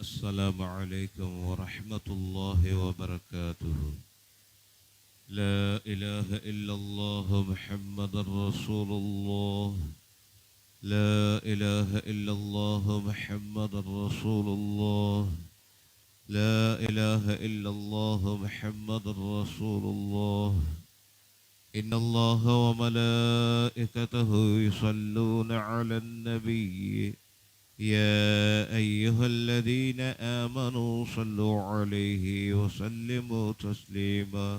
السلام عليكم ورحمة الله وبركاته. لا إله إلا الله محمد رسول الله. لا إله إلا الله محمد رسول الله. لا إله إلا الله محمد رسول الله. إن الله وملائكته يصلون على النبي يا أيها الذين آمنوا صلوا عليه وسلموا تسليما.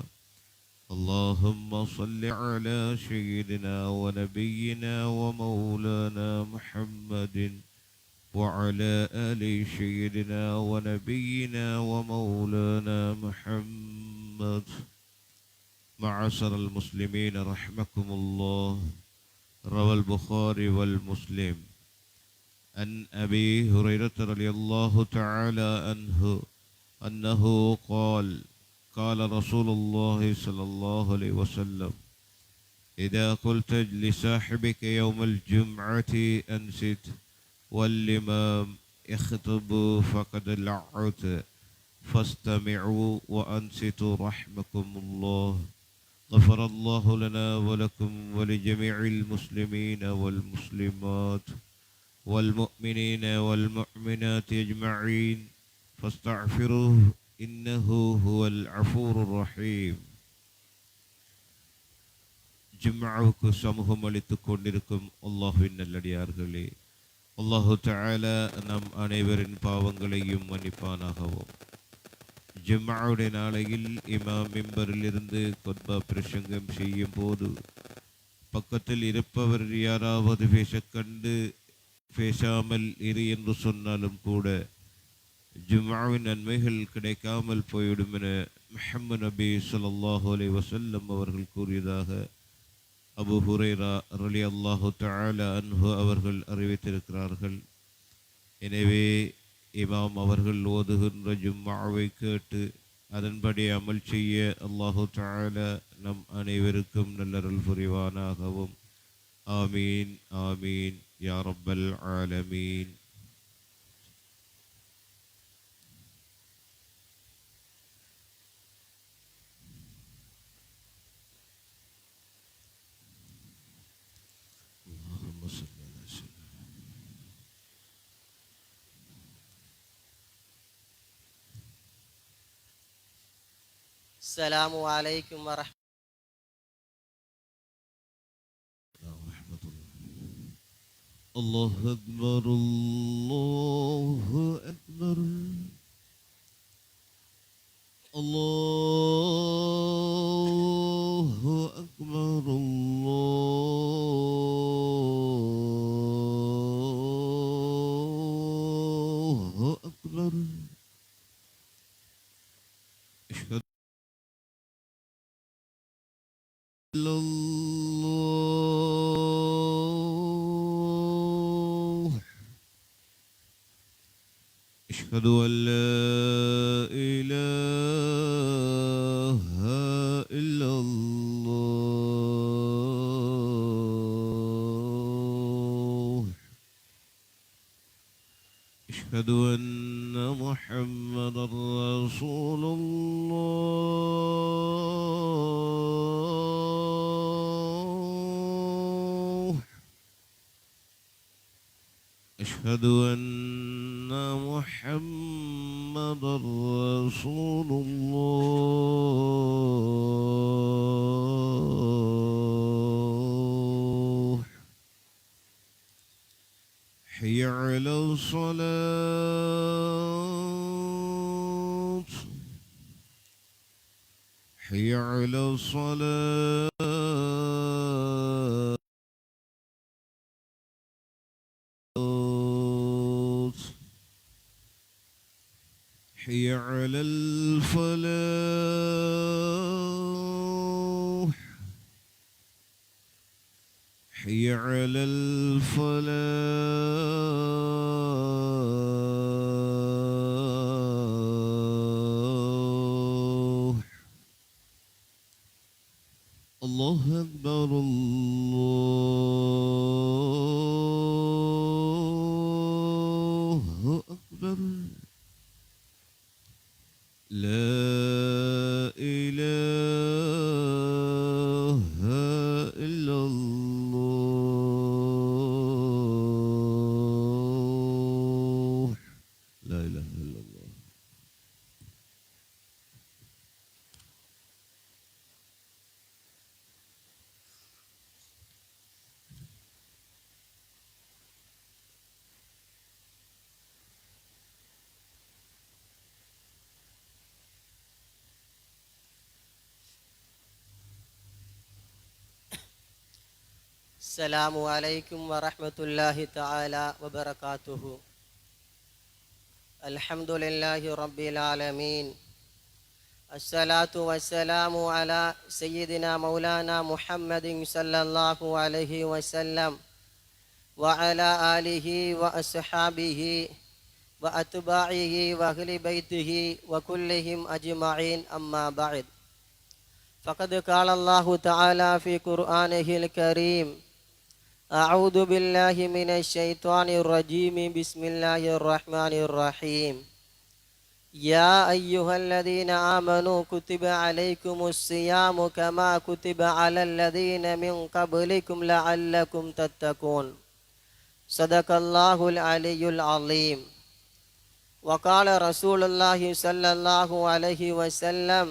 اللهم صل على سيدنا ونبينا ومولانا محمد وعلى آل سيدنا ونبينا ومولانا محمد. معاشر المسلمين رحمكم الله. روى البخاري والمسلم عن أبي هريرة رضي الله تعالى عنه أنه قال رسول الله صلى الله عليه وسلم: إذا قلت لصاحبك يوم الجمعة أنصت والإمام يخطب فقد لعت فاستمعوا وأنصتوا رحمكم الله. غفر الله لنا ولكم ولجميع المسلمين والمسلمات والمؤمنين والمؤمنات أجمعين فاستغفروه إنه هو الغفور الرحيم. ஜும்ஆவுக்கு சமூகம் அளித்துக் கொண்டிருக்கும் அல்லாஹ்வின் நல்லடியார்களே, அல்லாஹு தஆலா நம் அனைவரின் பாவங்களையும் மன்னிப்பானாகவும். ஜும்ஆவுடைய நாளையில் இமாம் மிம்பரிலிருந்து குத்பா பிரசங்கம் செய்யும் போது பக்கத்தில் இருப்பவர் யாராவது பேசக்கண்டு பேசாமல் இரு என்று சொன்னாலும் கூட ஜும்ஆவின் நன்மைகள் கிடைக்காமல் போய்விடும் என முஹம்மது நபி ஸல்லல்லாஹு அலைஹி வஸல்லம் அவர்கள் கூறியதாக அபூ ஹுரைரா ரலியல்லாஹு தஆலா அன்ஹு அவர்கள் அறிவித்திருக்கிறார்கள். எனவே இமாம் அவர்கள் ஓதுகின்ற ஜும்ஆவை கேட்டு அதன்படி அமல் செய்ய அல்லாஹு தஆலா நம் அனைவருக்கும் நல்லருள் புரிவானாகவும். ஆமீன் ஆமீன் யா ரப்பல் ஆலமீன். السلام عليكم ورحمة الله أكبر الله أكبر الله أكبر الله أكبر. أشهد أن لا أشهد أن لا إله إلا الله. أشهد أن محمدا رسول الله. أشهد أن محمدا رسول الله. حي على الصلاة حي على الصلاة حي على الفلاح حي على الفلاح. الله أكبر الله أكبر. السلام عليكم ورحمة الله تعالى وبركاته. الحمد لله رب العالمين. الصلاة والسلام على سيدنا مولانا محمد صلى الله عليه وسلم وعلى آله وأصحابه وأتباعه وأهل بيته وكلهم أجمعين، أما بعد. فقد قال الله تعالى في قرآنه الكريم: أعوذ بالله من الشيطان الرجيم، بسم الله الرحمن الرحيم. يا أيها الذين آمنوا كتب عليكم الصيام كما كتب على الذين من قبلكم لعلكم تتقون. صدق الله العلي العظيم. وقال رسول الله صلى الله عليه وسلم: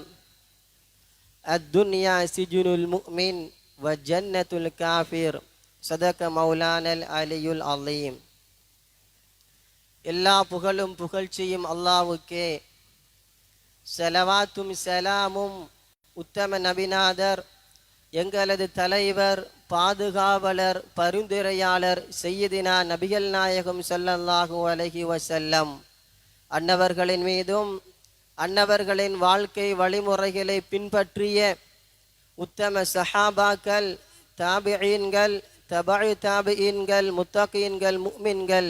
الدنيا سجن المؤمن وجنة الكافر. صدق مولانا العلي العظيم. எல்லா புகழும் புகழ்ச்சியும் அல்லாஹ்வுக்கே. ஸலவாத்தும் ஸலாமும் உத்தம நபிநாதர், எங்களது தலைவர், பாதுகாவலர், பரிந்துரையாளர் சையதினா நபிகள் நாயகம் ஸல்லல்லாஹு அலைஹி வஸல்லம் அன்னவர்களின் மீதும் அன்னவர்களின் வாழ்க்கை வழிமுறைகளை பின்பற்றிய உத்தம சஹாபாக்கள், தாபிஈன்கள், தபஉ தாபிஈன்கள், முத்தகீன்கள், முஃமின்கள்,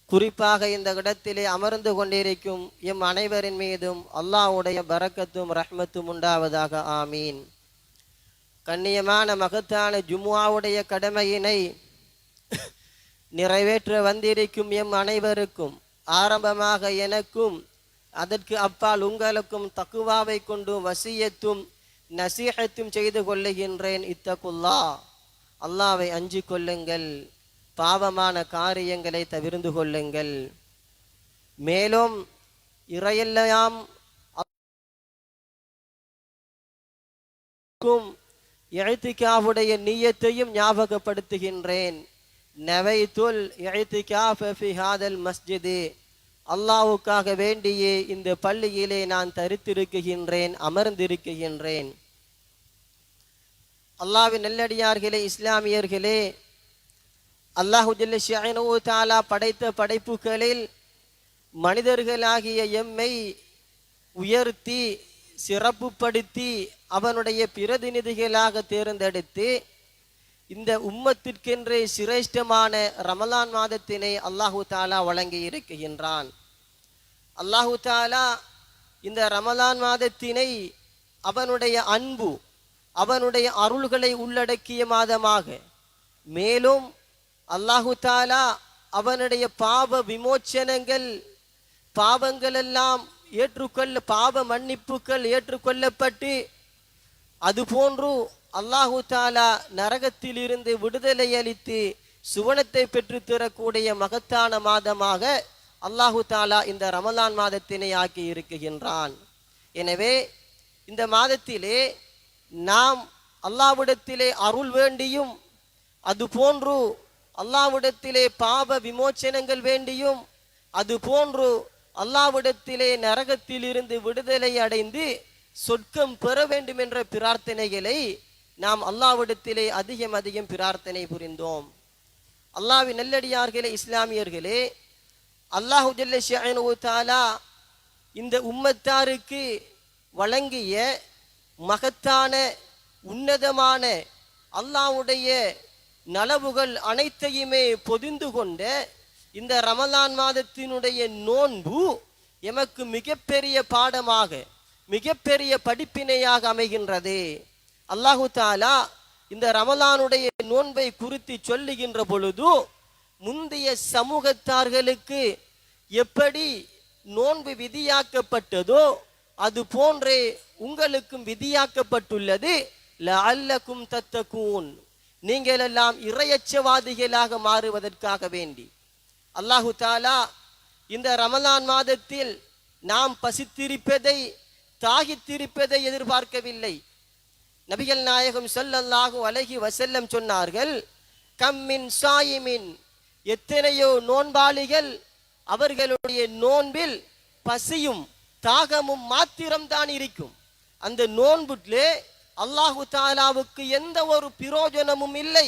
குறிப்பாக இந்த இடத்திலே அமர்ந்து கொண்டிருக்கும் எம் அனைவரின் மீதும் அல்லாஹ்வுடைய பரக்கத்தும் ரஹ்மத்தும் உண்டாவதாக. ஆமீன். கண்ணியமான மகத்தான ஜும்ஆவுடைய கடமையினை நிறைவேற்ற வந்திருக்கும் எம் அனைவருக்கும், ஆரம்பமாக எனக்கும் அதற்கு அப்பால் உங்களுக்கும் தக்குவாவை கொண்டு வசியத்தும் நசீஹத்தும் செய்து கொள்ளுகின்றேன். இத்தகுல்லா, அல்லாஹ்வை அஞ்சி கொள்ளுங்கள், பாவமான காரியங்களை தவிர்ந்து கொள்ளுங்கள். மேலும் இறையெல்லாம் இஅ்திகாஃபுடைய நியத்தையும் ஞாபகப்படுத்துகின்றேன். நவைத்துல் இஅ்திகாஃப ஃபி ஹாதல் மஸ்ஜித். அல்லாஹ்வுக்காக வேண்டியே இந்த பள்ளியிலே நான் தரித்திருக்கின்றேன், அமர்ந்திருக்கின்றேன். அல்லாஹ்வின் நல்லடியார்களே, இஸ்லாமியர்களே, அல்லாஹு ஜல்ல ஷஅனுஹு தஆலா படைத்த படைப்புகளில் மனிதர்களாகிய எம்மை உயர்த்தி சிறப்புப்படுத்தி அவனுடைய பிரதிநிதிகளாக தேர்ந்தெடுத்து இந்த உம்மத்திற்கென்றே சிரேஷ்டமான ரமலான் மாதத்தினை அல்லாஹு தஆலா வழங்கி இருக்கின்றான். அல்லாஹு தஆலா இந்த ரமலான் மாதத்தினை அவனுடைய அன்பு, அவனுடைய அருள்களை உள்ளடக்கிய மாதமாக, மேலும் அல்லாஹு தஆலா அவனுடைய பாவ விமோச்சனங்கள், பாவங்கள் எல்லாம் பாவ மன்னிப்புகள் ஏற்றுக்கொள்ளப்பட்டு, அதுபோன்று அல்லாஹு தஆலா நரகத்தில் இருந்து விடுதலை அளித்து சுவனத்தை பெற்று தரக்கூடிய மகத்தான மாதமாக அல்லாஹு தஆலா இந்த ரமலான் மாதத்தினை ஆக்கி இருக்குகின்றான். எனவே இந்த மாதத்திலே நாம் அல்லாஹ்விடத்திலே அருள் வேண்டியும், அதுபோன்று அல்லாஹ்விடத்திலே பாவ விமோச்சனங்கள் வேண்டியும், அதுபோன்று அல்லாஹ்விடத்திலே நரகத்தில் இருந்து விடுதலை அடைந்து சொர்க்கம் பெற வேண்டும் என்ற பிரார்த்தனைகளை நாம் அல்லாஹ்விடத்திலே அதிகம் அதிகம் பிரார்த்தனை புரிந்தோம். அல்லாஹ்வின் நல்லடியார்களே, இஸ்லாமியர்களே, அல்லாஹு ஜல்ல ஷஅனுஹு தஆலா இந்த உம்மத்தாருக்கு வழங்கிய மகத்தான உன்னதமான அல்லாஹ்வுடைய நலவுகள் அனைத்தையுமே பொதிந்து கொண்ட இந்த ரமலான் மாதத்தினுடைய நோன்பு எமக்கு மிகப்பெரிய பாடமாக, மிகப்பெரிய படிப்பினையாக அமைகின்றது. அல்லாஹு தஆலா இந்த ரமலானுடைய நோன்பை குறித்து சொல்லுகின்ற பொழுது, முந்தைய சமூகத்தார்களுக்கு எப்படி நோன்பு விதியாக்கப்பட்டதோ அது போன்றே உங்களுக்கும் விதியாக்கப்பட்டுள்ளது. லஅல்லக்கும் தத்தகூன், நீங்கள் எல்லாம் இறையச்சவாதிகளாக மாறுவதற்காக வேண்டி. அல்லாஹு தஆலா இந்த ரமலான் மாதத்தில் நாம் பசித்திருப்பதை, தாகித்திருப்பதை எதிர்பார்க்கவில்லை. நபிகள் நாயகம் ஸல்லல்லாஹு அலைஹி வஸல்லம் சொன்னார்கள், கம்மின் சாயிமின், எத்தனையோ நோன்பாளிகள் அவர்களுடைய நோன்பில் பசியும் தாகமும் மாத்திரம்தான் இருக்கும். அந்த நோன்பிலே அல்லாஹு தஆலாவுக்கு எந்த ஒரு பிரயோஜனமும் இல்லை.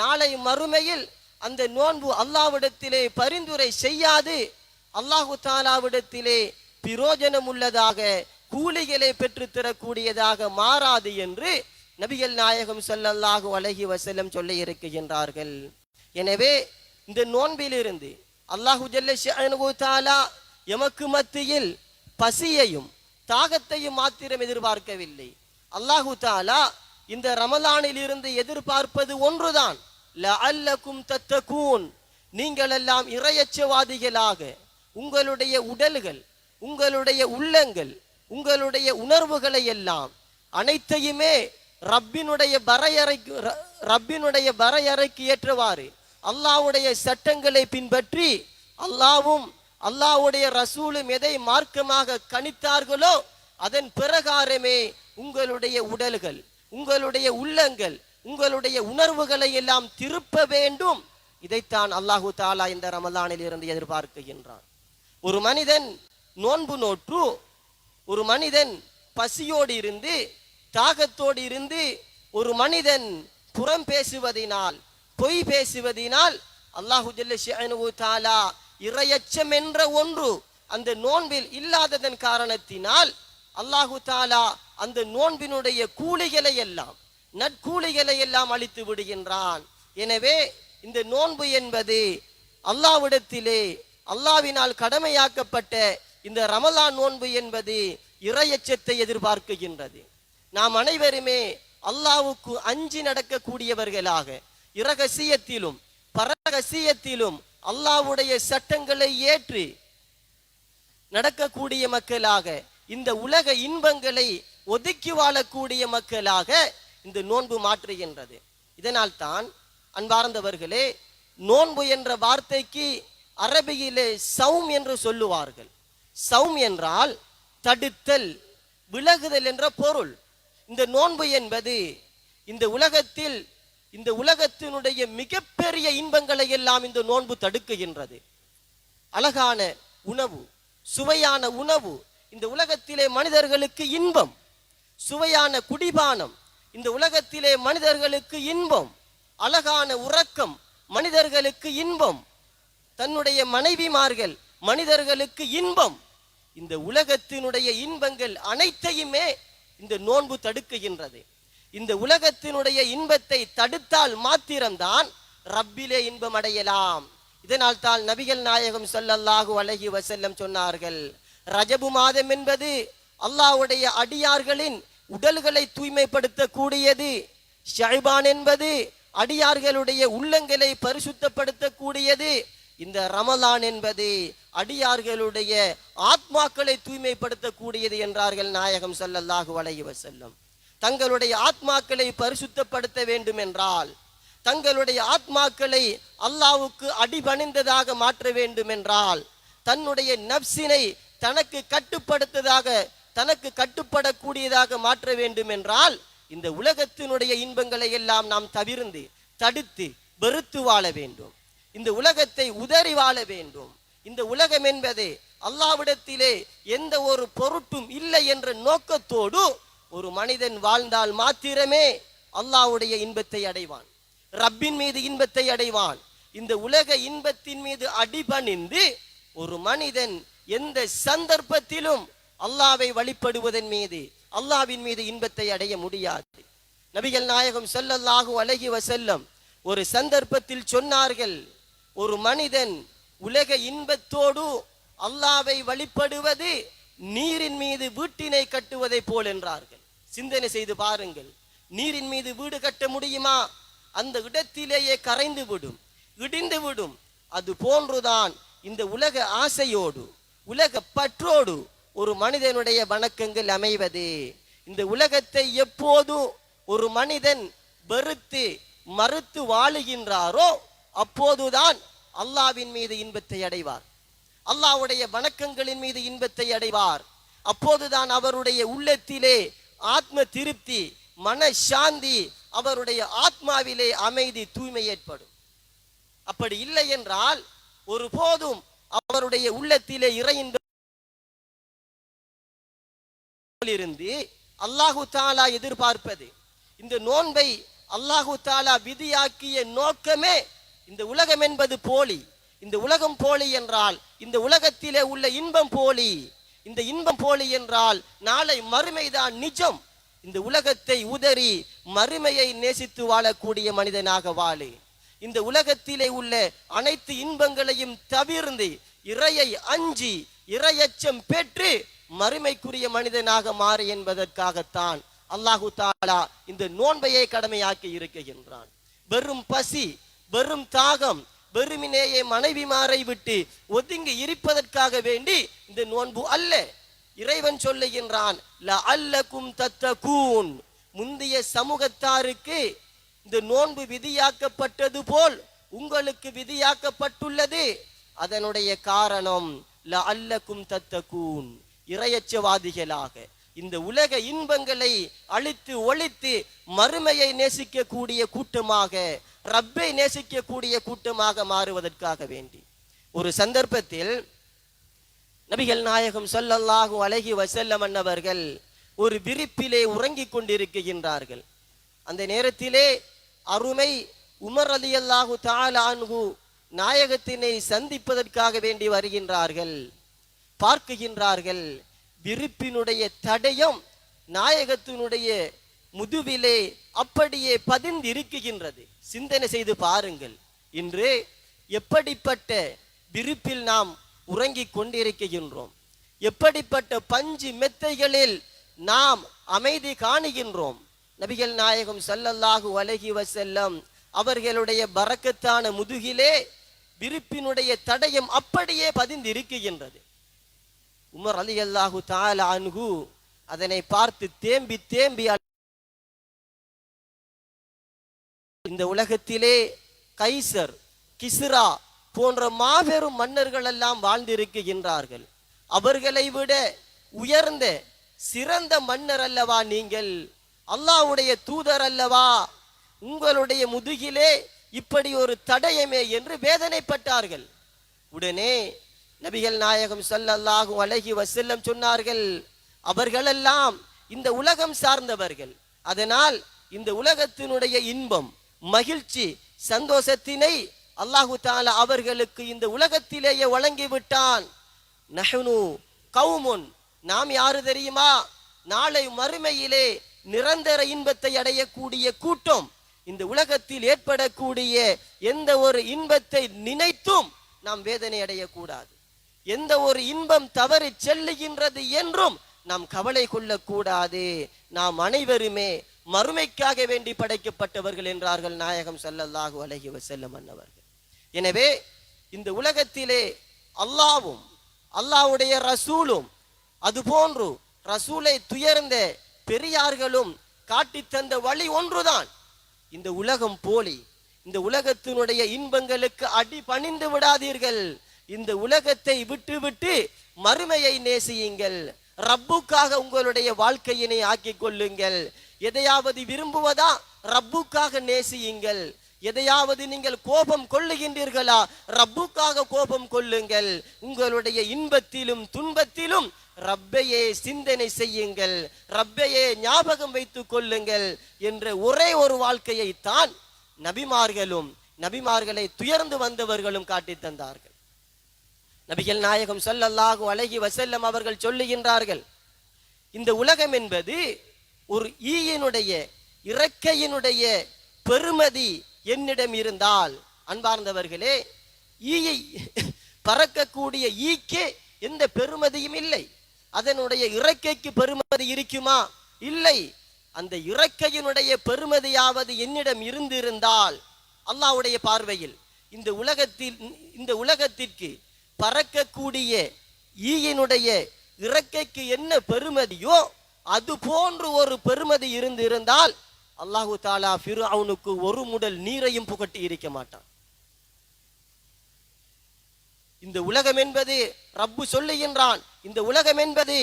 நாளை மறுமையில் அந்த நோன்பு அல்லாஹ்விடத்திலே பரிந்துரை செய்யாது, அல்லாஹு தாலாவிடத்திலே பிரயோஜனம் உள்ளதாக கூலிகளை பெற்றுத்தரக்கூடியதாக மாறாது என்று நபிகள் நாயகம் ஸல்லல்லாஹு அலைஹி வஸல்லம் சொல்லி இருக்கின்றார்கள். எனவே இந்த நோன்பிலிருந்து அல்லாஹு ஜல்ல ஷஅனுஹு தஆலா எமக்கு மத்தியில் பசியையும் தாகத்தையும் மாத்திரம் எதிர்பார்க்கவில்லை. அல்லாஹு தஆலா இந்த ரமலானில் இருந்து எதிர்பார்ப்பது ஒன்றுதான், லஅல்லகும் தத்தகூன், நீங்கள் எல்லாம் இறையச்சவாதிகளாக உங்களுடைய உடல்கள், உங்களுடைய உள்ளங்கள், உங்களுடைய உணர்வுகளை எல்லாம் அனைத்தையுமே ரப்பினுடைய வரையறைக்கு ஏற்றவாறு அல்லாஹ்வுடைய சட்டங்களை பின்பற்றி அல்லாஹ்வும் அல்லாஹ்வுடைய ரசூலும் எதை மார்க்கமாக கணித்தார்களோ அதன் பிரகாரமே உங்களுடைய உடல்கள், உங்களுடைய உள்ளங்கள், உங்களுடைய உணர்வுகளை எல்லாம் திருப்ப வேண்டும். இதைத்தான் அல்லாஹு தாலா இந்த ரமலானில் இருந்து எதிர்பார்க்கின்றான். ஒரு மனிதன் நோன்பு நோற்று, ஒரு மனிதன் பசியோடு இருந்து தாகத்தோடு இருந்து ஒரு மனிதன் புறம் பேசுவதினால், பொய் பேசுவதினால் அல்லாஹு ஜல்ல ஷஅனுஹு தஆலா இறையச்சம் என்ற ஒன்று அந்த நோன்பில் இல்லாததன் காரணத்தினால் அல்லாஹு தாலா அந்த நோன்பினுடைய கூலிகளை எல்லாம், நற்கூலிகளை எல்லாம் அளித்து விடுகின்றான். எனவே இந்த நோன்பு என்பது அல்லாஹ்விடத்திலே அல்லாஹ்வினால் கடமையாக்கப்பட்ட இந்த ரமலான் நோன்பு என்பது இறையச்சத்தை எதிர்பார்க்கின்றது. நாம் அனைவருமே அல்லாஹ்வுக்கு அஞ்சி நடக்கக்கூடியவர்களாக, இரகசியத்திலும் பரகசியத்திலும் அல்லாஹ்வுடைய சட்டங்களை ஏற்று நடக்கக்கூடிய மக்களாக, இந்த உலக இன்பங்களை ஒதுக்கி வாழக்கூடிய மக்களாக இந்த நோன்பு மாற்றுகின்றது. இதனால் தான் அன்பார்ந்தவர்களே, நோன்பு என்ற வார்த்தைக்கு அரபியிலே சௌம் என்று சொல்லுவார்கள். சௌம் என்றால் தடுத்தல், விலகுதல் என்ற பொருள். இந்த நோன்பு என்பது இந்த உலகத்தினுடைய மிகப்பெரிய இன்பங்களை எல்லாம் இந்த நோன்பு தடுக்குகின்றது. அழகான உணவு, சுவையான உணவு இந்த உலகத்திலே மனிதர்களுக்கு இன்பம், சுவையான குடிபானம் இந்த உலகத்திலே மனிதர்களுக்கு இன்பம், அழகான உறக்கம் மனிதர்களுக்கு இன்பம், தன்னுடைய மனைவிமார்கள் மனிதர்களுக்கு இன்பம். இந்த உலகத்தினுடைய இன்பங்கள் அனைத்தையுமே இந்த நோன்பு தடுக்குகின்றது. இந்த உலகத்தினுடைய இன்பத்தை தடுத்தால் மாத்திரம்தான் ரப்பிலே இன்பம் அடையலாம். இதனால் தான் நபிகள் நாயகம் ஸல்லல்லாஹு அலைஹி வஸல்லம் சொன்னார்கள், ரஜபு மாதம் என்பது அல்லாஹ்வுடைய அடியார்களின் உடல்களை தூய்மைப்படுத்த கூடியது, ஷஅபான் என்பது அடியார்களுடைய உள்ளங்களை பரிசுத்தப்படுத்த கூடியது, இந்த ரமலான் என்பது அடியார்களுடைய ஆத்மாக்களை தூய்மைப்படுத்த கூடியது என்றார்கள் நாயகம் ஸல்லல்லாஹு அலைஹி வஸல்லம். தங்களுடைய ஆத்மாக்களை பரிசுத்தப்படுத்த வேண்டும் என்றால், தங்களுடைய ஆத்மாக்களை அல்லாஹ்வுக்கு அடிபணிந்ததாக மாற்ற வேண்டும் என்றால், தன்னுடைய நப்சினை தனக்கு கட்டுப்படக்கூடியதாக மாற்ற வேண்டும் என்றால், இந்த உலகத்தினுடைய இன்பங்களை எல்லாம் நாம் தவிர்த்து தடுத்து வெறுத்து வாழ வேண்டும். இந்த உலகத்தை உதறி வாழ வேண்டும். இந்த உலகம் என்பது அல்லாஹ்விடத்திலே எந்த ஒரு பொருட்டும் இல்லை என்ற நோக்கத்தோடு ஒரு மனிதன் வாழ்ந்தால் மாத்திரமே அல்லாஹ்வுடைய இன்பத்தை அடைவான், ரப்பின் மீது இன்பத்தை அடைவான். இந்த உலக இன்பத்தின் மீது அடிபணிந்து ஒரு மனிதன் எந்த சந்தர்ப்பத்திலும் அல்லாஹ்வை வழிபடுவதன் மீது, அல்லாஹ்வின் மீது இன்பத்தை அடைய முடியாது. நபிகள் நாயகம் ஸல்லல்லாஹு அலைஹி வஸல்லம் ஒரு சந்தர்ப்பத்தில் சொன்னார்கள், ஒரு மனிதன் உலக இன்பத்தோடு அல்லாஹ்வை வழிபடுவது நீரின் மீது வீட்டினை கட்டுவதை போல் என்றார்கள். சிந்தனை செய்து பாருங்கள், நீரின் மீது வீடு கட்ட முடியுமா? அந்த இடத்திலேயே கரைந்து விடும், இடிந்து விடும். அது போன்றுதான் இந்த உலக ஆசையோடு, உலக பற்றோடு ஒரு மனிதனுடைய வணக்கங்கள் அமைவது. இந்த உலகத்தை எப்போது ஒரு மனிதன் வெறுத்து மறுத்து வாழுகின்றாரோ அப்போதுதான் அல்லாஹ்வின் மீது இன்பத்தை அடைவார், அல்லாஹ்வுடைய வணக்கங்களின் மீது இன்பத்தை அடைவார். அப்போதுதான் அவருடைய உள்ளத்திலே ஆத்ம திருப்தி, மன சாந்தி, அவருடைய ஆத்மாவிலே அமைதி, தூய்மை ஏற்படும். அப்படி இல்லை என்றால் ஒருபோதும் அவருடைய உள்ளத்திலே இறையின்பம் இருந்து அல்லாஹு தஆலா எதிர்பார்ப்பது, இந்த நோன்பை அல்லாஹு தாலா விதியாக்கிய நோக்கமே இந்த உலகம் என்பது போலி. இந்த உலகம் போலி என்றால் இந்த உலகத்திலே உள்ள இன்பம் போலி. இந்த இன்பம் போலி என்றால் நாளை மறுமைதான் நிஜம். இந்த உலகத்தை உதறி மறுமையை நேசித்து வாழக்கூடிய மனிதனாக வாழு. இந்த உலகத்திலே உள்ள அனைத்து இன்பங்களையும் தவிர்ந்து இறையை அஞ்சி இறையச்சம் பெற்று மறுமைக்குரிய மனிதனாக மாறு என்பதற்காகத்தான் அல்லாஹு தாலா இந்த நோன்பையை கடமையாக்கி இருக்கின்றான். வெறும் பசி, வெறும் தாகம், வெறுமினேயே மனைவிமாரை விட்டு ஒதுங்கி இருப்பதற்காக வேண்டி இந்த நோன்பு அல்ல. இறைவன் சொல்லுகின்றான், லஅல்லகும் தத்தகூன், முந்தைய சமூகத்தாருக்கு இந்த நோன்பு விதியாக்கப்பட்டது போல் உங்களுக்கு விதியாக்கப்பட்டுள்ளது. அதனுடைய காரணம் லஅல்லகும் தத்தகூன், இறையச்சவாதிகளாக இந்த உலக இன்பங்களை அழித்து ஒழித்து மறுமையை நேசிக்கக்கூடிய கூட்டமாக, ரப்பை நேசிக்கக்கூடிய கூட்டமாக மாறுவதற்காக வேண்டி ஒரு சந்தர்ப்பத்தில் நபிகள் நாயகம் ஸல்லல்லாஹு அலைஹி வஸல்லம் அவர்கள் ஒரு விரிப்பிலே உறங்கிக் கொண்டிருக்கின்றார்கள். அந்த நேரத்திலே அருமை உமர் ரலியல்லாஹு தஆலா அன்ஹு நாயகத்தினை சந்திப்பதற்காக வேண்டி வருகின்றார்கள். பார்க்குகின்றார்கள், விரிப்பினுடைய தடயம் நாயகத்தினுடைய முதுவிலே அப்படியே பதிந்து இருக்குகின்றது. சிந்தனை செய்து பாருங்கள், இன்று எப்படிப்பட்ட விரிப்பில் நாம் உறங்கிக் கொண்டிருக்கின்றோம், எப்படிப்பட்ட பஞ்சு மெத்தைகளில் நாம் அமைதி காணுகின்றோம். நபிகள் நாயகம் ஸல்லல்லாஹு அலைஹி வஸல்லம் அவர்களுடைய பரக்கத்தான முதுகிலே விரிப்பினுடைய தடயம் அப்படியே பதிந்து இருக்குகின்றது. உமர் ரலியல்லாஹு தஆலா அன்ஹு அதனை பார்த்து தேம்பி தேம்பி, இந்த உலகத்திலே கைசர், கிஸ்ரா போன்ற மாபெரும் மன்னர்கள் எல்லாம் வாழ்ந்திருக்கின்றார்கள். அவர்களை விட உயர்ந்த சிறந்த மன்னர் அல்லவா நீங்கள், அல்லாஹ்வுடைய தூதர் அல்லவா, உங்களுடைய முதுகிலே இப்படி ஒரு தடயமே என்று வேதனைப்பட்டார்கள். உடனே நபிகள் நாயகம் ஸல்லல்லாஹு அலைஹி வஸல்லம் சொன்னார்கள், அவர்களெல்லாம் இந்த உலகம் சார்ந்தவர்கள், அதனால் இந்த உலகத்தினுடைய இன்பம், மகிழ்ச்சி, சந்தோஷத்தினை அல்லாஹு தஆலா அவர்களுக்கு இந்த உலகத்திலேயே வழங்கிவிட்டான். நஹ்னு கௌமுன், நாம் யாரு தெரியுமா, நாளை மறுமையிலே நிரந்தர இன்பத்தை அடையக்கூடிய கூட்டம். இந்த உலகத்தில் ஏற்படக்கூடிய எந்த ஒரு இன்பத்தை நினைத்தும் நாம் வேதனை அடையக்கூடாது. எந்த ஒரு இன்பம் தவறி செல்லுகின்றது என்றும் நாம் கவலை கொள்ளக்கூடாது. நாம் அனைவருமே மறுமைக்காக வேண்டி படைக்கப்பட்டவர்கள் என்றார்கள் நாயகம் ஸல்லல்லாஹு அலைஹி வஸல்லம் அவர்கள். எனவே இந்த உலகத்திலே அல்லாஹ்வும் அல்லாஹ்வுடைய ரசூலும் அதுபோன்று ரசூலை துயர்ந்த பெரியார்களும் காட்டித் தந்த வழி ஒன்றுதான். இந்த உலகம் போலி, இந்த உலகத்தினுடைய இன்பங்களுக்கு அடி பணிந்து விடாதீர்கள். இந்த உலகத்தை விட்டு மறுமையை நேசியுங்கள். ரப்புக்காக உங்களுடைய வாழ்க்கையினை ஆக்கிக் கொள்ளுங்கள். எதையாவது விரும்புவதா, ரப்புக்காக நேசியுங்கள். எதையாவது நீங்கள் கோபம் கொள்ளுகின்றீர்களா, ரப்புக்காக கோபம் கொள்ளுங்கள். உங்களுடைய இன்பத்திலும் துன்பத்திலும் ரப்பையே சிந்தனை செய்யுங்கள், ரப்பையே ஞாபகம் வைத்துக் கொள்ளுங்கள் என்ற ஒரே ஒரு வாழ்க்கையை தான் நபிமார்களும் நபிமார்களை துயர்ந்து வந்தவர்களும் காட்டித் தந்தார்கள். நபிகள் நாயகம் ஸல்லல்லாஹு அலைஹி வஸல்லம் அவர்கள் சொல்லுகின்றார்கள், இந்த உலகம் என்பது ஒரு ஈயினுடைய இறக்கையினுடைய பெருமதி என்னிடம் இருந்தால், அன்பார்ந்தவர்களே, ஈயை பறக்கக்கூடிய ஈக்கே எந்த பெருமதியும் இல்லை. அதனுடைய இறக்கைக்கு பெருமதி இருக்குமா? இல்லை. அந்த இறக்கையினுடைய பெருமதியாவது என்னிடம் இருந்திருந்தால், அல்லாஹ்வுடைய பார்வையில் இந்த உலகத்திற்கு பறக்கக்கூடிய ஈயினுடைய இறக்கைக்கு என்ன பெருமதியோ அது போன்று ஒரு பெருமதி இருந்திருந்தால் அல்லாஹு தாலா ஃபிர்அவுனுக்கு ஒரு முடல் நீரையும் புகட்டி இருக்க மாட்டான். இந்த உலகம் என்பது ரப்பு சொல்லுகின்றான், இந்த உலகம் என்பது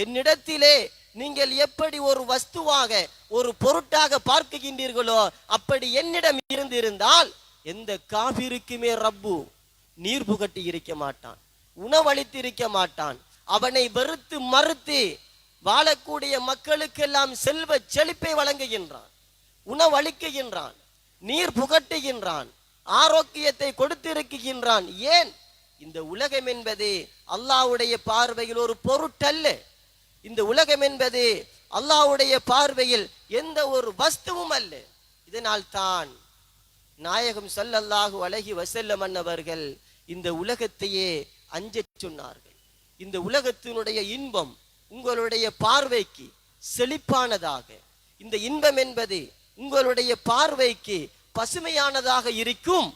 என்னிடத்திலே நீங்கள் எப்படி ஒரு வஸ்துவாக ஒரு பொருட்டாக பார்க்குகின்றீர்களோ அப்படி என்னிடம் இருந்திருந்தால் எந்த காபிருக்குமே ரப்பு நீர் புகட்டி இருக்க மாட்டான், உணவளித்து இருக்க மாட்டான். அவனை வெறுத்து மறுத்து வாழக்கூடிய மக்களுக்கெல்லாம் செல்வ செழிப்பை வழங்குகின்றான். உணவளிக்குகின்றான், நீர் புகட்டுகின்றான், ஆரோக்கியத்தை கொடுத்திருக்கின்றான். ஏன்? இந்த உலகம் என்பது அல்லாஹ்வுடைய பார்வையில் ஒரு பொருட்டல்ல. இந்த உலகம் என்பது அல்லாஹ்வுடைய பார்வையில் எந்த ஒரு வஸ்துவும் அல்ல. இதனால் தான் நாயகம் ஸல்லல்லாஹு அலைஹி வஸல்லம் அவர்கள் இந்த உலகத்தையே அஞ்சச் சொன்னார்கள். இந்த உலகத்தினுடைய இன்பம் உங்களுடைய பார்வைக்கு செழிப்பானதாக, இந்த இன்பம் என்பது உங்களுடைய பார்வைக்கு பசுமையானதாக இருக்கும்.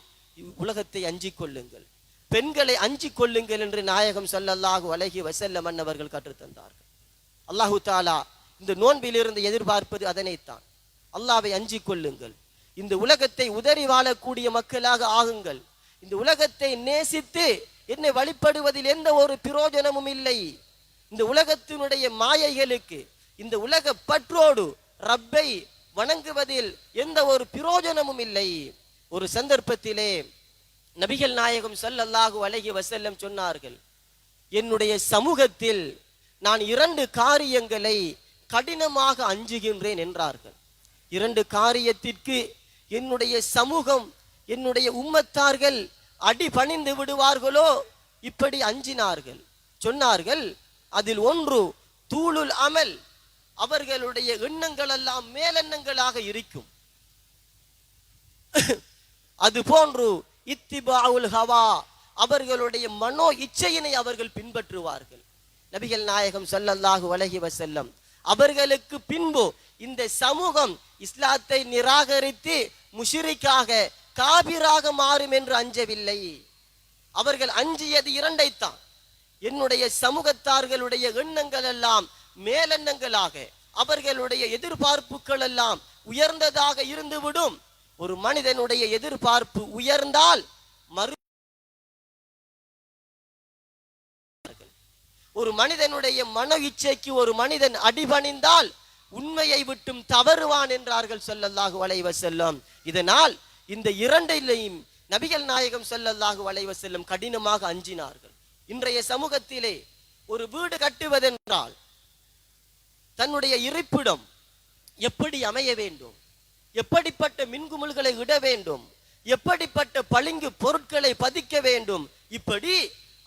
உலகத்தை அஞ்சிக் கொள்ளுங்கள், பெண்களை அஞ்சிக் கொள்ளுங்கள் என்று நாயகம் ஸல்லல்லாஹு அலைஹி வஸல்லம் அவர்கள் கற்றுத்தந்தார்கள். அல்லாஹு தாலா இந்த நோன்பிலிருந்து எதிர்பார்ப்பது அதனைத்தான். அல்லாஹ்வை அஞ்சிக் கொள்ளுங்கள், இந்த உலகத்தை உதறி வாழக்கூடிய மக்களாக ஆகுங்கள். இந்த உலகத்தை நேசித்து என்னை வழிபடுவதில் எந்த ஒரு பிரயோஜனமும் இல்லை. இந்த உலகத்தினுடைய மாயைகளுக்கு, இந்த உலக பற்றோடு ரப்பை வணங்குவதில் எந்த ஒரு பிரயோஜனமும் இல்லை. ஒரு சந்தர்ப்பத்திலே நபிகள் நாயகம் ஸல்லல்லாஹு அலைஹி வஸல்லம் சொன்னார்கள், என்னுடைய சமூகத்தில் நான் 2 காரியங்களை கடினமாக அஞ்சுகின்றேன் என்றார்கள். 2 காரியத்திற்கு என்னுடைய சமூகம், என்னுடைய உம்மத்தார்கள் அடி பணிந்து விடுவார்களோ இப்படி அஞ்சினார்கள். சொன்னார்கள், அதில் ஒன்று தூளுல் அமல், அவர்களுடைய எண்ணங்கள் எல்லாம் மேலெண்ணங்களாக இருக்கும். அது போன்று இத்திபாவுல் ஹவா, அவர்களுடைய மனோ இச்சையினை அவர்கள் பின்பற்றுவார்கள். நபிகள் நாயகம் ஸல்லல்லாஹு அலைஹி வஸல்லம் அவர்களுக்கு பின்பு இந்த சமூகம் இஸ்லாத்தை நிராகரித்து முஷ்ரிக்காக, காபிராக மாறும் என்று அஞ்சவில்லை. அவர்கள் அஞ்சியது 2ஐத்தான். என்னுடைய சமூகத்தார்களுடைய எண்ணங்கள் எல்லாம் மேலெண்ணங்களாக, அவர்களுடைய எதிர்பார்ப்புகள் எல்லாம் உயர்ந்ததாக இருந்துவிடும். ஒரு மனிதனுடைய எதிர்பார்ப்பு உயர்ந்தால் ஒரு மனிதனுடைய மன இச்சைக்கு ஒரு மனிதன் அடிபணிந்தால் உண்மையை விட்டும் தவறுவான் என்றார்கள் ஸல்லல்லாஹு அலைஹி வஸல்லம். இதனால் இந்த 2ஐயும் நபிகள் நாயகம் ஸல்லல்லாஹு அலைஹி வஸல்லம் கடினமாக அஞ்சினார்கள். இன்றைய சமூகத்திலே ஒரு வீடு கட்டுவதென்றால் தன்னுடைய இருப்பிடம் எப்படி அமைய வேண்டும், எப்படிப்பட்ட மின்குமிழ்களை இட வேண்டும், எப்படிப்பட்ட பளிங்கு பொருட்களை பதிக்க வேண்டும், இப்படி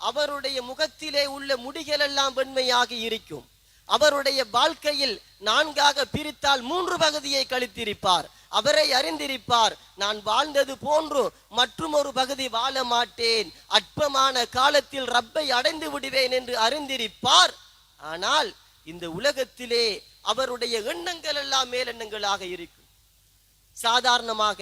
அவருடைய முகத்திலே உள்ள முடிகள் எல்லாம் வெண்மையாக இருக்கும். அவருடைய வாழ்க்கையில் 4ஆக பிரித்தால் 3 பகுதியை கழித்திருப்பார். அவரை அறிந்திருப்பார், நான் வாழ்ந்தது போன்று மற்றும் ஒரு பகுதி வாழ மாட்டேன், அற்பமான காலத்தில் ரப்பை அடைந்து விடுவேன் என்று அறிந்திருப்பார். ஆனால் இந்த உலகத்திலே அவருடைய எண்ணங்கள் எல்லாம் மேலெண்ணங்களாக இருக்கும். சாதாரணமாக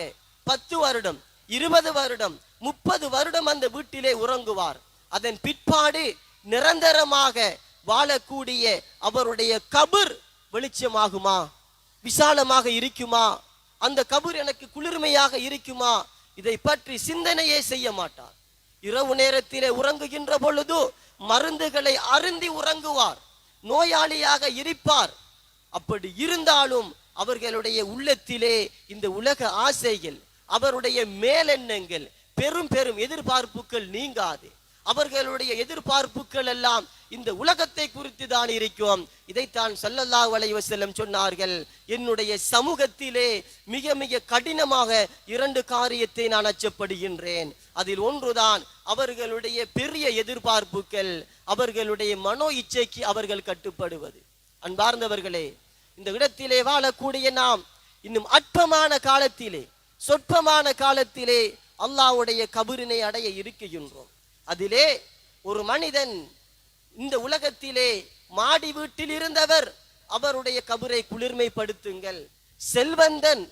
10 வருடம், 20 வருடம், 30 வருடம் அந்த வீட்டிலே உறங்குவார். அதன் பிற்பாடு நிரந்தரமாக வாழக்கூடிய அவருடைய கபர் வெளிச்சமாகுமா, விசாலமாக இருக்குமா, அந்த கபர் எனக்கு குளிர்மையாக இருக்குமா, இதை பற்றி சிந்தனையே செய்ய மாட்டார். இரவு நேரத்திலே உறங்குகின்ற பொழுது மருந்துகளை அருந்தி உறங்குவார், நோயாளியாக இருப்பார். அப்படி இருந்தாலும் அவர்களுடைய உள்ளத்திலே இந்த உலக ஆசைகள், அவருடைய மேலெண்ணங்கள், பெரும் பெரும் எதிர்பார்ப்புகள் நீங்காது. அவர்களுடைய எதிர்பார்ப்புகள் எல்லாம் இந்த உலகத்தை குறித்து தான் இருக்கும். இதைத்தான் ஸல்லல்லாஹு அலைஹி வஸல்லம் சொன்னார்கள், என்னுடைய சமூகத்திலே மிக மிக கடினமாக 2 காரியத்தை நான் அச்சப்படுகின்றேன். அதில் ஒன்றுதான் அவர்களுடைய பெரிய எதிர்பார்ப்புகள், அவர்களுடைய மனோ இச்சைக்கு அவர்கள் கட்டுப்படுவது. அன்பார்ந்தவர்களே, இந்த இடத்திலே வாழக்கூடிய நாம் இன்னும் அற்பமான காலத்திலே, சொற்பமான காலத்திலே அல்லாஹ்வுடைய கபரினை அடைய இருக்கின்றோம். அதிலே ஒரு மனிதன் இந்த உலகத்திலே மாடி வீட்டில் இருந்தவர், அவருடைய கபரை குளிர்மைப்படுத்துங்கள். செல்வந்தன்,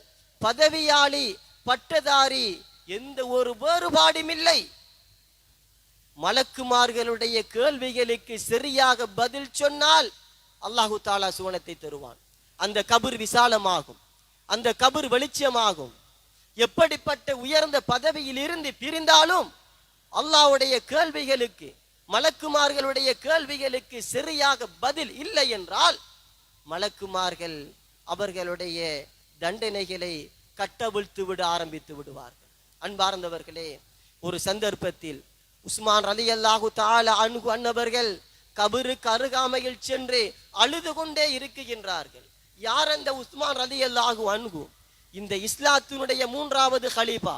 பதவியாளி, பட்டதாரி, எந்த ஒரு வேறுபாடும் இல்லை. மலக்குமார்களுடைய கேள்விகளுக்கு சரியாக பதில் சொன்னால் அல்லாஹு தாலா சுவனத்தை தருவான். அந்த கபர் விசாலமாகும், அந்த கபர் வெளிச்சமாகும். எப்படிப்பட்ட உயர்ந்த பதவியில் இருந்து பிரிந்தாலும் அல்லாஹ்வுடைய கேள்விகளுக்கு, மலக்குமார்களுடைய கேள்விகளுக்கு சரியாக பதில் இல்லை என்றால் மலக்குமார்கள் அவர்களுடைய தண்டனைகளை கட்டவிழ்த்து விட ஆரம்பித்து விடுவார்கள். அன்பார்ந்தவர்களே, ஒரு சந்தர்ப்பத்தில் உஸ்மான் ரலியல்லாஹு தஆலா அன்ஹு அன்னவர்கள் கபருக்கு அருகாமையில் சென்று அழுது கொண்டே இருக்குகின்றார்கள். யார் அந்த உஸ்மான் ரலியல்லாஹு அன்ஹு? இந்த இஸ்லாத்தினுடைய 3வது ஹலீஃபா,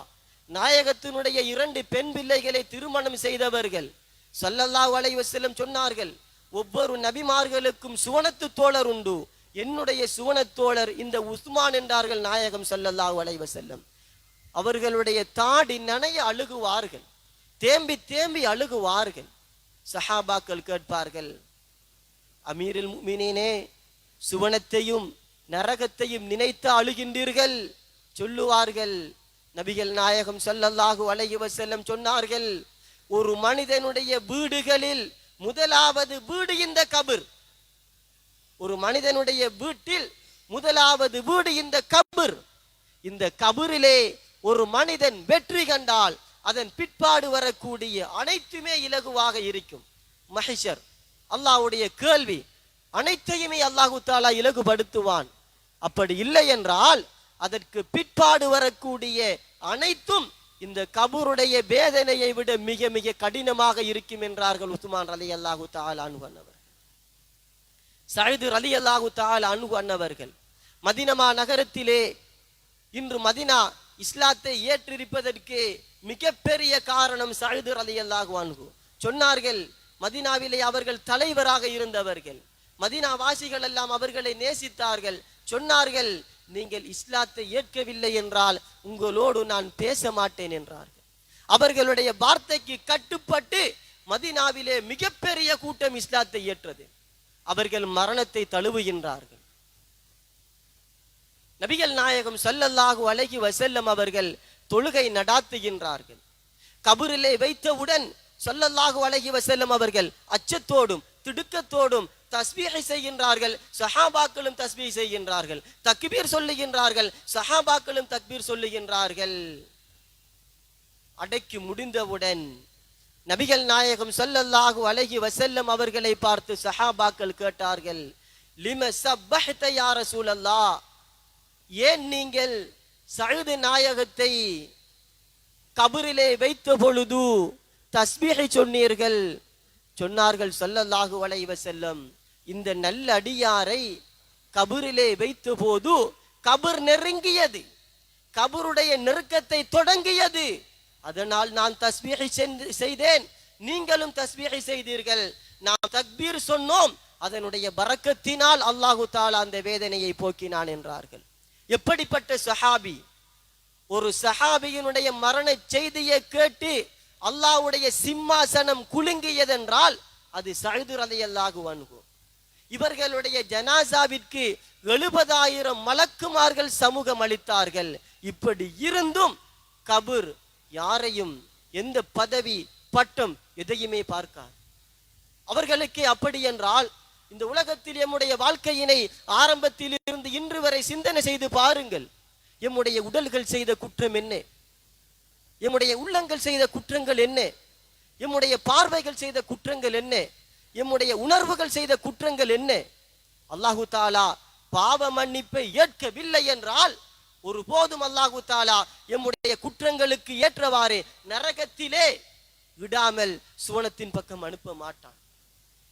நாயகத்தினுடைய 2 பெண் பிள்ளைகளை திருமணம் செய்தவர்கள் ஸல்லல்லாஹு அலைஹி வஸல்லம் சொன்னார்கள், ஒவ்வொரு நபிமார்களுக்கும் சுவனத்து தோழர் உண்டு, என்னுடைய சுவனத் தோழர் இந்த உஸ்மான் என்றார்கள் நாயகம் ஸல்லல்லாஹு அலைஹி வஸல்லம். அவர்களுடைய தாடி நனைய அழுகுவார்கள், தேம்பி தேம்பி அழுகுவார்கள். சஹாபாக்கள் கேட்பார்கள், அமீருல் முஃமினீனே, சுவனத்தையும் நரகத்தையும் நினைத்து அழுகின்றீர்கள்? சொல்லுவார்கள், நபிகள் நாயகம் ஸல்லல்லாஹு அலைஹி வஸல்லம் சொன்னார்கள், ஒரு மனிதனுடைய வீடுகளில் முதலாவது வீடு இந்த கபர். ஒரு மனிதனுடைய வீட்டில் முதலாவது வீடு இந்த கபர். இந்த கபரிலே ஒரு மனிதன் வெற்றி கண்டால் அதன் பிற்பாடு வரக்கூடிய அனைத்துமே இலகுவாக இருக்கும். மஹ்ஷர், அல்லாஹ்வுடைய கேள்வி, அனைத்தையுமே அல்லாஹு தஆலா இலகுபடுத்துவான். அப்படி இல்லை என்றால் அதற்கு பிற்பாடு வரக்கூடிய அனைத்தும் இந்த கபருடைய வேதனையை விட மிக மிக கடினமாக இருக்கும் என்றார்கள் உஸ்மான் ரலியல்லாஹு தஆலா அன்ஹு அன்னவர்கள். சயீத் ரலியல்லாஹு தஆலா அன்ஹு அன்னவர்கள் மதீனா நகரத்திலே இன்று மதீனா இஸ்லாத்தை ஏற்றிருப்பதற்கு மிகப்பெரிய காரணம் சயீத் ரலியல்லாஹு அன்ஹு. சொன்னார்கள், மதீனாவிலே அவர்கள் தலைவராக இருந்தவர்கள், மதீனா வாசிகள் எல்லாம் அவர்களை நேசித்தார்கள். சொன்னார்கள், நீங்கள் இஸ்லாத்தை ஏற்கவில்லை என்றால் உங்களோடு நான் பேச மாட்டேன் என்றார்கள். அவர்களுடைய வார்த்தைக்கு கட்டுப்பட்டு மதீனாவிலே மிகப்பெரிய கூட்டம் இஸ்லாத்தை ஏற்றது. அவர்கள் மரணத்தை தழுவுகின்றார்கள். நபிகள் நாயகம் ஸல்லல்லாஹு அலைஹி வஸல்லம் அவர்கள் தொழுகை நடாத்துகின்றார்கள். கபரிலே வைத்தவுடன் ஸல்லல்லாஹு அலைஹி வஸல்லம் அவர்கள் அச்சத்தோடும் திடுக்கத்தோடும் தஸ்பீஹ் செய்கின்றார்கள். சஹாபாக்களும் தஸ்பீஹ் செய்கின்றார்கள், தக்பீர் சொல்லுகின்றார்கள், சஹாபாக்களும் தக்பீர் சொல்லுகின்றார்கள். அடக்கி முடிந்தவுடன் நபிகள் நாயகம் ஸல்லல்லாஹு அலைஹி வஸல்லம் அவர்களை பார்த்து சஹாபாக்கள் கேட்டார்கள், லிம சப்பஹ்த யா ரசூலல்லாஹ், ஏன் நீங்கள் சயீத் நாயகத்தை கபரிலே வைத்த பொழுது தஸ்பீஹை சொன்னீர்கள்? சொன்னார்கள் ஸல்லல்லாஹு அலைஹி வஸல்லம், இந்த நல்ல அடியாரை கபரிலே வைத்த போது கபர் நெருங்கியது, கபருடைய நெருக்கத்தை தொடங்கியது, அதனால் நான் தஸ்பீஹை செய்தேன், நீங்களும் தஸ்பீஹை செய்தீர்கள், நாம் தக்பீர் சொன்னோம், அதனுடைய பரக்கத்தினால் அல்லாஹு தஆலா அந்த வேதனையை போக்கினான் என்றார்கள். எப்படிப்பட்ட சஹாபி! ஒரு சஹாபியினுடைய மரண செய்தியை கேட்டு அல்லாஹ்வுடைய சிம்மாசனம் குலுங்கியதென்றால் அது சயீத் ரலியல்லாஹு அன்ஹு. இவர்களுடைய ஜனாசாவிற்கு 70,000 மலக்குமார்கள் சமூகம் அளித்தார்கள். இப்படி இருந்தும் கபர் யாரையும் எந்த பதவி பட்டம் எதையுமே பார்க்கார். அவர்களுக்கு அப்படி என்றால் இந்த உலகத்தில் எம்முடைய வாழ்க்கையினை ஆரம்பத்தில் இருந்து இன்று வரை சிந்தனை செய்து பாருங்கள். எம்முடைய உடல்கள் செய்த குற்றம் என்ன? எம்முடைய உள்ளங்கள் செய்த குற்றங்கள் என்ன? எம்முடைய பார்வைகள் செய்த குற்றங்கள் என்ன? எம்முடைய உணர்வுகள் செய்த குற்றங்கள் என்ன? அல்லாஹு தஆலா பாவ மன்னிப்பை ஏற்கவில்லை என்றால் ஒருபோதும் அல்லாஹு தஆலா எம்முடைய குற்றங்களுக்கு ஏற்றவாறு நரகத்திலே விடாமல் சுவனத்தின் பக்கம் அனுப்ப மாட்டான்.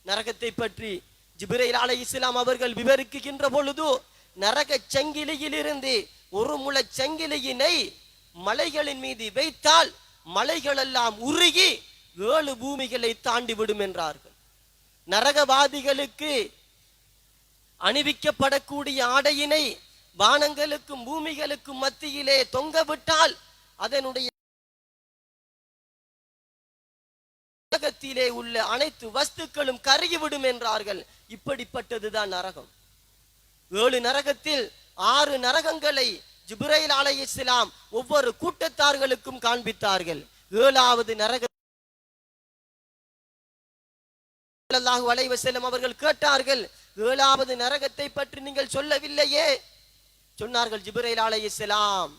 நரகத்தை பற்றி ஜிப்ரீல் அலைஹிஸ்ஸலாம் அவர்கள் விவரிக்கின்ற பொழுது, நரக சங்கிலியிலிருந்து ஒரு முளை சங்கிலியினை மலைகளின் மீது வைத்தால் மலைகள் எல்லாம் உருகி 7 பூமிகளை தாண்டி விடும் என்றார்கள். நரகவாதிகளுக்கு அணிவிக்கப்படக்கூடிய ஆடையினை வானங்களுக்கும் பூமிகளுக்கும் மத்தியிலே தொங்கவிட்டால் அதனுடைய உலகத்திலே உள்ள அனைத்து வஸ்துக்களும் கருகிவிடும் என்றார்கள். இப்படிப்பட்டதுதான் நரகம். 7 நரகத்தில் 6 நரகங்களை ஜிப்ரீல் அலைஹிஸ்ஸலாம் ஒவ்வொரு கூட்டத்தார்களுக்கும் காண்பித்தார்கள். 7வது நரக ஸல்லல்லாஹு அலைஹி வஸல்லம் அவர்கள் கேட்டார்கள், 7வது நரகத்தை பற்றி நீங்கள் சொல்லவில்லையே? சொன்னார்கள் ஜிப்ரீல் அலைஹிஸ்ஸலாம்,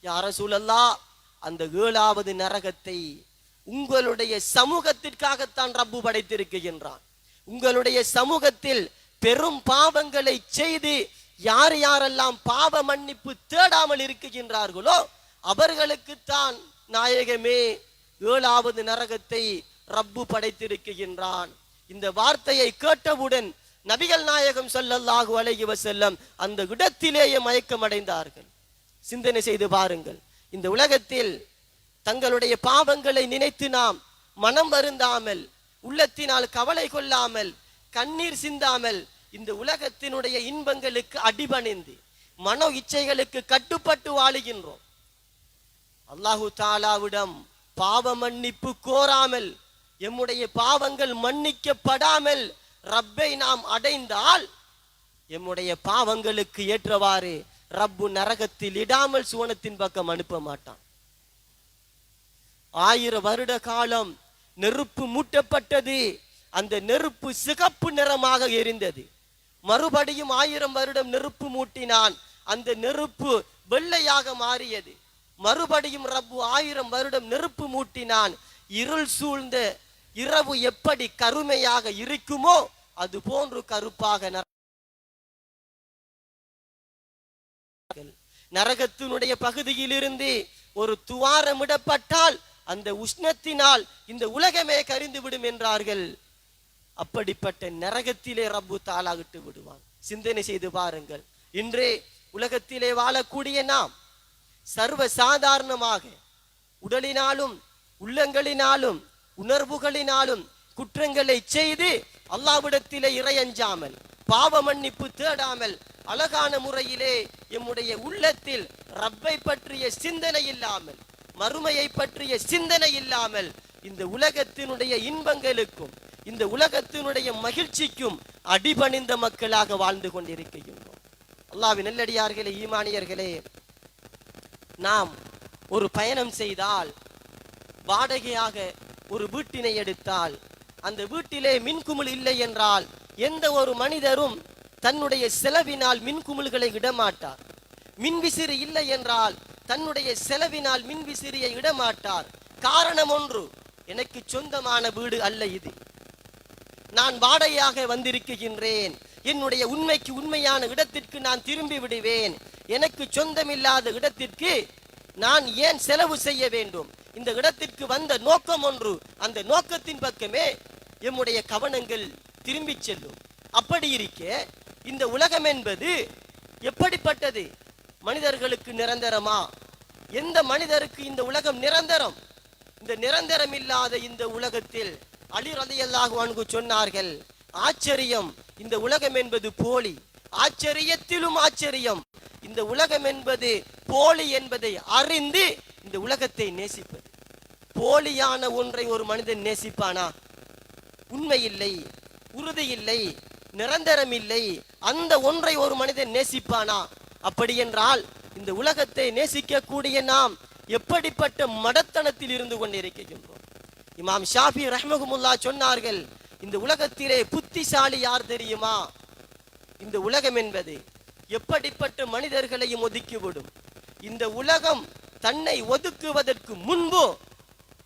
யா ரசூலல்லாஹ், அந்த 7வது நரகத்தை உங்களுடைய சமூகத்திற்காகத்தான் ரப்பு படைத்திருக்கின்றான். உங்களுடைய சமூகத்தில் பெரும் பாவங்களை செய்து யார் யாரெல்லாம் பாவ மன்னிப்பு தேடாமல் இருக்கின்றார்களோ அவர்களுக்குத்தான் நாயகமே 7வது நரகத்தை ரப்பு படைத்திருக்கின்றான். இந்த வார்த்தையை கேட்டவுடன் நபிகள் நாயகம் ஸல்லல்லாஹு அலைஹி வஸல்லம் அந்த இடத்திலேயே மயக்கம் அடைந்தார்கள். சிந்தனை செய்து பாருங்கள். இந்த உலகத்தில் தங்களுடைய பாவங்களை நினைத்து நாம் மனம் வருந்தாமல், உள்ளத்தினால் கவலை கொள்ளாமல், கண்ணீர் சிந்தாமல், இந்த உலகத்தினுடைய இன்பங்களுக்கு அடிபணிந்து மனோ இச்சைகளுக்கு கட்டுப்பட்டு வாழுகின்றோம். அல்லாஹு தாலாவிடம் பாவ மன்னிப்பு கோராமல், எம்முடைய பாவங்கள் மன்னிக்கப்படாமல் ரப்பை நாம் அடைந்தால், எம்முடைய பாவங்களுக்கு ஏற்றவாறு ரப்பு நரகத்தில் இடாமல் சுவனத்தின் பக்கம் அனுப்ப மாட்டான். 1000 வருட காலம் நெருப்பு மூட்டப்பட்டது. அந்த நெருப்பு சிகப்பு நிறமாக எரிந்தது. மறுபடியும் 1000 வருடம் நெருப்பு மூட்டினான். அந்த நெருப்பு வெள்ளையாக மாறியது. மறுபடியும் ரப்பு 1000 வருடம் நெருப்பு மூட்டினான். இருள் சூழ்ந்த இரவு எப்படி கருமையாக இருக்குமோ அது போன்று கருப்பாக நரகத்தினுடைய பகுதியிலிருந்து ஒரு துவாரமிடப்பட்டால் அந்த உஷ்ணத்தினால் இந்த உலகமே கரிந்து விடும் என்றார்கள். அப்படிப்பட்ட நரகத்திலே ரப்பு தாளாகிட்டு விடுவான். சிந்தனை செய்து பாருங்கள். இன்றே உலகத்திலே வாழக்கூடிய நாம் சர்வ சாதாரணமாக உடலினாலும் உள்ளங்களினாலும் உணர்வுகளினாலும் குற்றங்களை செய்து அல்லாஹ்விடத்திலே இறையஞ்சாமல், பாவ மன்னிப்பு தேடாமல், அழகான முறையிலே எம்முடைய உள்ளத்தில் ரப்பை பற்றிய சிந்தனை இல்லாமல், மறுமையை பற்றிய சிந்தனை இல்லாமல், இந்த உலகத்தினுடைய இன்பங்களுக்கும் இந்த உலகத்தினுடைய மகிழ்ச்சிக்கும் அடிபணிந்த மக்களாக வாழ்ந்து கொண்டிருக்கின்றோம். அல்லாஹ்வின் நல்லடியார்களே, ஈமானியர்களே, நாம் ஒரு பயணம் செய்தால், வாடகையாக ஒரு வீட்டினை எடுத்தால், அந்த வீட்டிலே மின்குமிழ் இல்லை என்றால் எந்த ஒரு மனிதரும் தன்னுடைய செலவினால் மின்குமிழ்களை இடமாட்டார். மின்விசிறி இல்லை என்றால் தன்னுடைய செலவினால் மின்விசிறியை இடமாட்டார். காரணம் ஒன்று, எனக்கு சொந்தமான வீடு அல்ல இது, நான் வாடகையாக வந்திருக்கின்றேன், என்னுடைய உண்மைக்கு உண்மையான இடத்திற்கு நான் திரும்பி விடுவேன், எனக்கு சொந்தமில்லாத இடத்திற்கு நான் ஏன் செலவு செய்ய வேண்டும்? இந்த இடத்திற்கு வந்த நோக்கம் ஒன்று, அந்த நோக்கத்தின் பக்கமே எம்முடைய கவனங்கள் திரும்பி செல்லும். அப்படி இருக்க இந்த உலகம் என்பது எப்படிப்பட்டது? மனிதர்களுக்கு நிரந்தரமா? எந்த மனிதருக்கு இந்த உலகம் நிரந்தரம்? இந்த நிரந்தரம் இல்லாத இந்த உலகத்தில் அலி ரலியல்லாஹு அன்ஹு சொன்னார்கள், ஆச்சரியம், இந்த உலகம் என்பது போலி, ஆச்சரியத்திலும் ஆச்சரியம், இந்த உலகம் என்பது போலி என்பதை அறிந்து இந்த உலகத்தை நேசிப்பது. போலியான ஒன்றை ஒரு மனிதன் நேசிப்பானா? உண்மை இல்லை, உறுதி இல்லை, நிரந்தரம் இல்லை, அந்த ஒன்றை ஒரு மனிதன் நேசிப்பானா? அப்படி என்றால் இந்த உலகத்தை நேசிக்கக்கூடிய நாம் எப்படிப்பட்ட மடத்தனத்தில் இருந்து கொண்டிருக்கின்றோம்? இமாம் ஷாஃபி ரஹ்மஹுல்லாஹ் சொன்னார்கள், இந்த உலகத்திலே புத்திசாலி யார் தெரியுமா? இந்த உலகம் என்பது எப்படிப்பட்ட மனிதர்களையும் ஒதுக்கிவிடும். இந்த உலகம் தன்னை ஒதுக்குவதற்கு முன்பு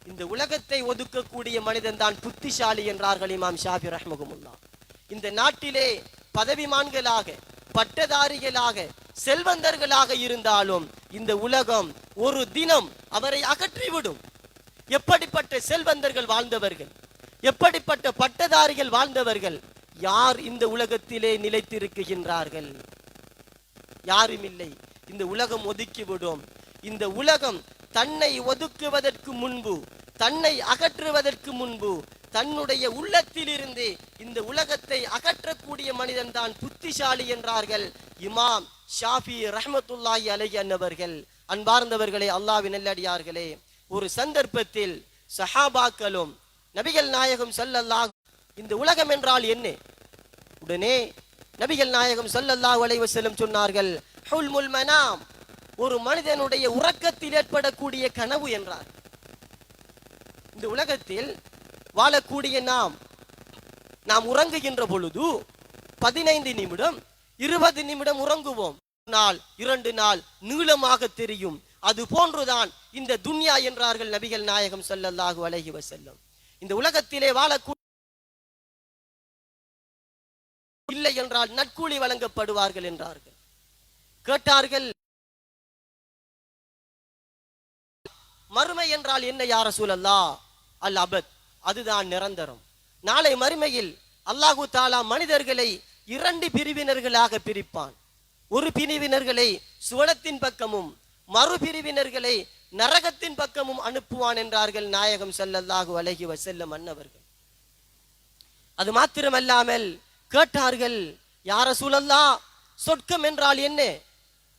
இந்த உலகத்தை ஒதுக்கக்கூடிய மனிதன் தான் புத்திசாலி என்றார்கள் இமாம் ஷாஃபி ரஹ்மஹுல்லாஹ். இந்த நாட்டிலே பதவிமான்களாக, பட்டதாரிகளாக, செல்வந்தர்களாக இருந்தாலும் இந்த உலகம் ஒரு தினம் அவரை அகற்றிவிடும். எப்படிப்பட்ட செல்வந்தர்கள் வாழ்ந்தவர்கள், எப்படிப்பட்ட பட்டதாரிகள் வாழ்ந்தவர்கள், யார் இந்த உலகத்திலே நிலைத்திருக்கின்றார்கள்? யாரும் இல்லை. இந்த உலகம் ஒதுக்கிவிடும். இந்த உலகம் தன்னை ஒதுக்குவதற்கு முன்பு, தன்னை அகற்றுவதற்கு முன்பு, தன்னுடைய உள்ளத்திலிருந்து இந்த உலகத்தை அகற்றக்கூடிய மனிதன் தான் புத்திசாலி என்றார்கள் இமாம் ஷாஃபி ரஹ்மத்துல்லாஹி அலைஹி அன்னவர்கள். அன்பார்ந்தவர்களே, அல்லாஹ்வின் நல்லடியார்களே, ஒரு சந்தர்ப்பத்தில் சஹாபாக்களும் நபிகள் நாயகம் ஸல்லல்லாஹு, இந்த உலகம் என்றால் என்ன? உடனே நபிகள் நாயகம் ஸல்லல்லாஹு அலைஹி வஸல்லம் சொன்னார்கள், ஹுல்முல் மனாம், ஒரு மனிதனுடைய உறக்கத்தில் ஏற்படக்கூடிய கனவு என்றார். இந்த உலகத்தில் வாழக்கூடிய நாம் உறங்குகின்ற பொழுது 15 நிமிடம் 20 நிமிடம் உறங்குவோம். நாள் 2 நாள் நீளமாக தெரியும். அது போன்றுதான் இந்த துன்யா என்றார்கள் நபிகள் நாயகம் ஸல்லல்லாஹு அலைஹி வஸல்லம். இந்த உலகத்திலே வாழக்கூடிய இல்லை என்றால் நற்கூலி வழங்கப்படுவார்கள் என்றார்கள். கேட்டார்கள், மறுமை என்றால் என்ன யா ரசூலல்லாஹ்? அல் அபத், அதுதான் நிரந்தரம். நாளை மறுமையில் அல்லாஹு தாலா மனிதர்களை 2 பிரிவினர்களாக பிரிப்பான். ஒரு பிரிவினர்களை சுவனத்தின் பக்கமும் மறுபிரிவினர்களை நரகத்தின் பக்கமும் அனுப்புவான் என்றார்கள் நாயகம் ஸல்லல்லாஹு அலைஹி வஸல்லம் அன்னவர்கள். அது மாத்திரமல்லாமல் கேட்டார்கள், யா ரசூலல்லாஹ், சொர்க்கம் என்றால் என்ன?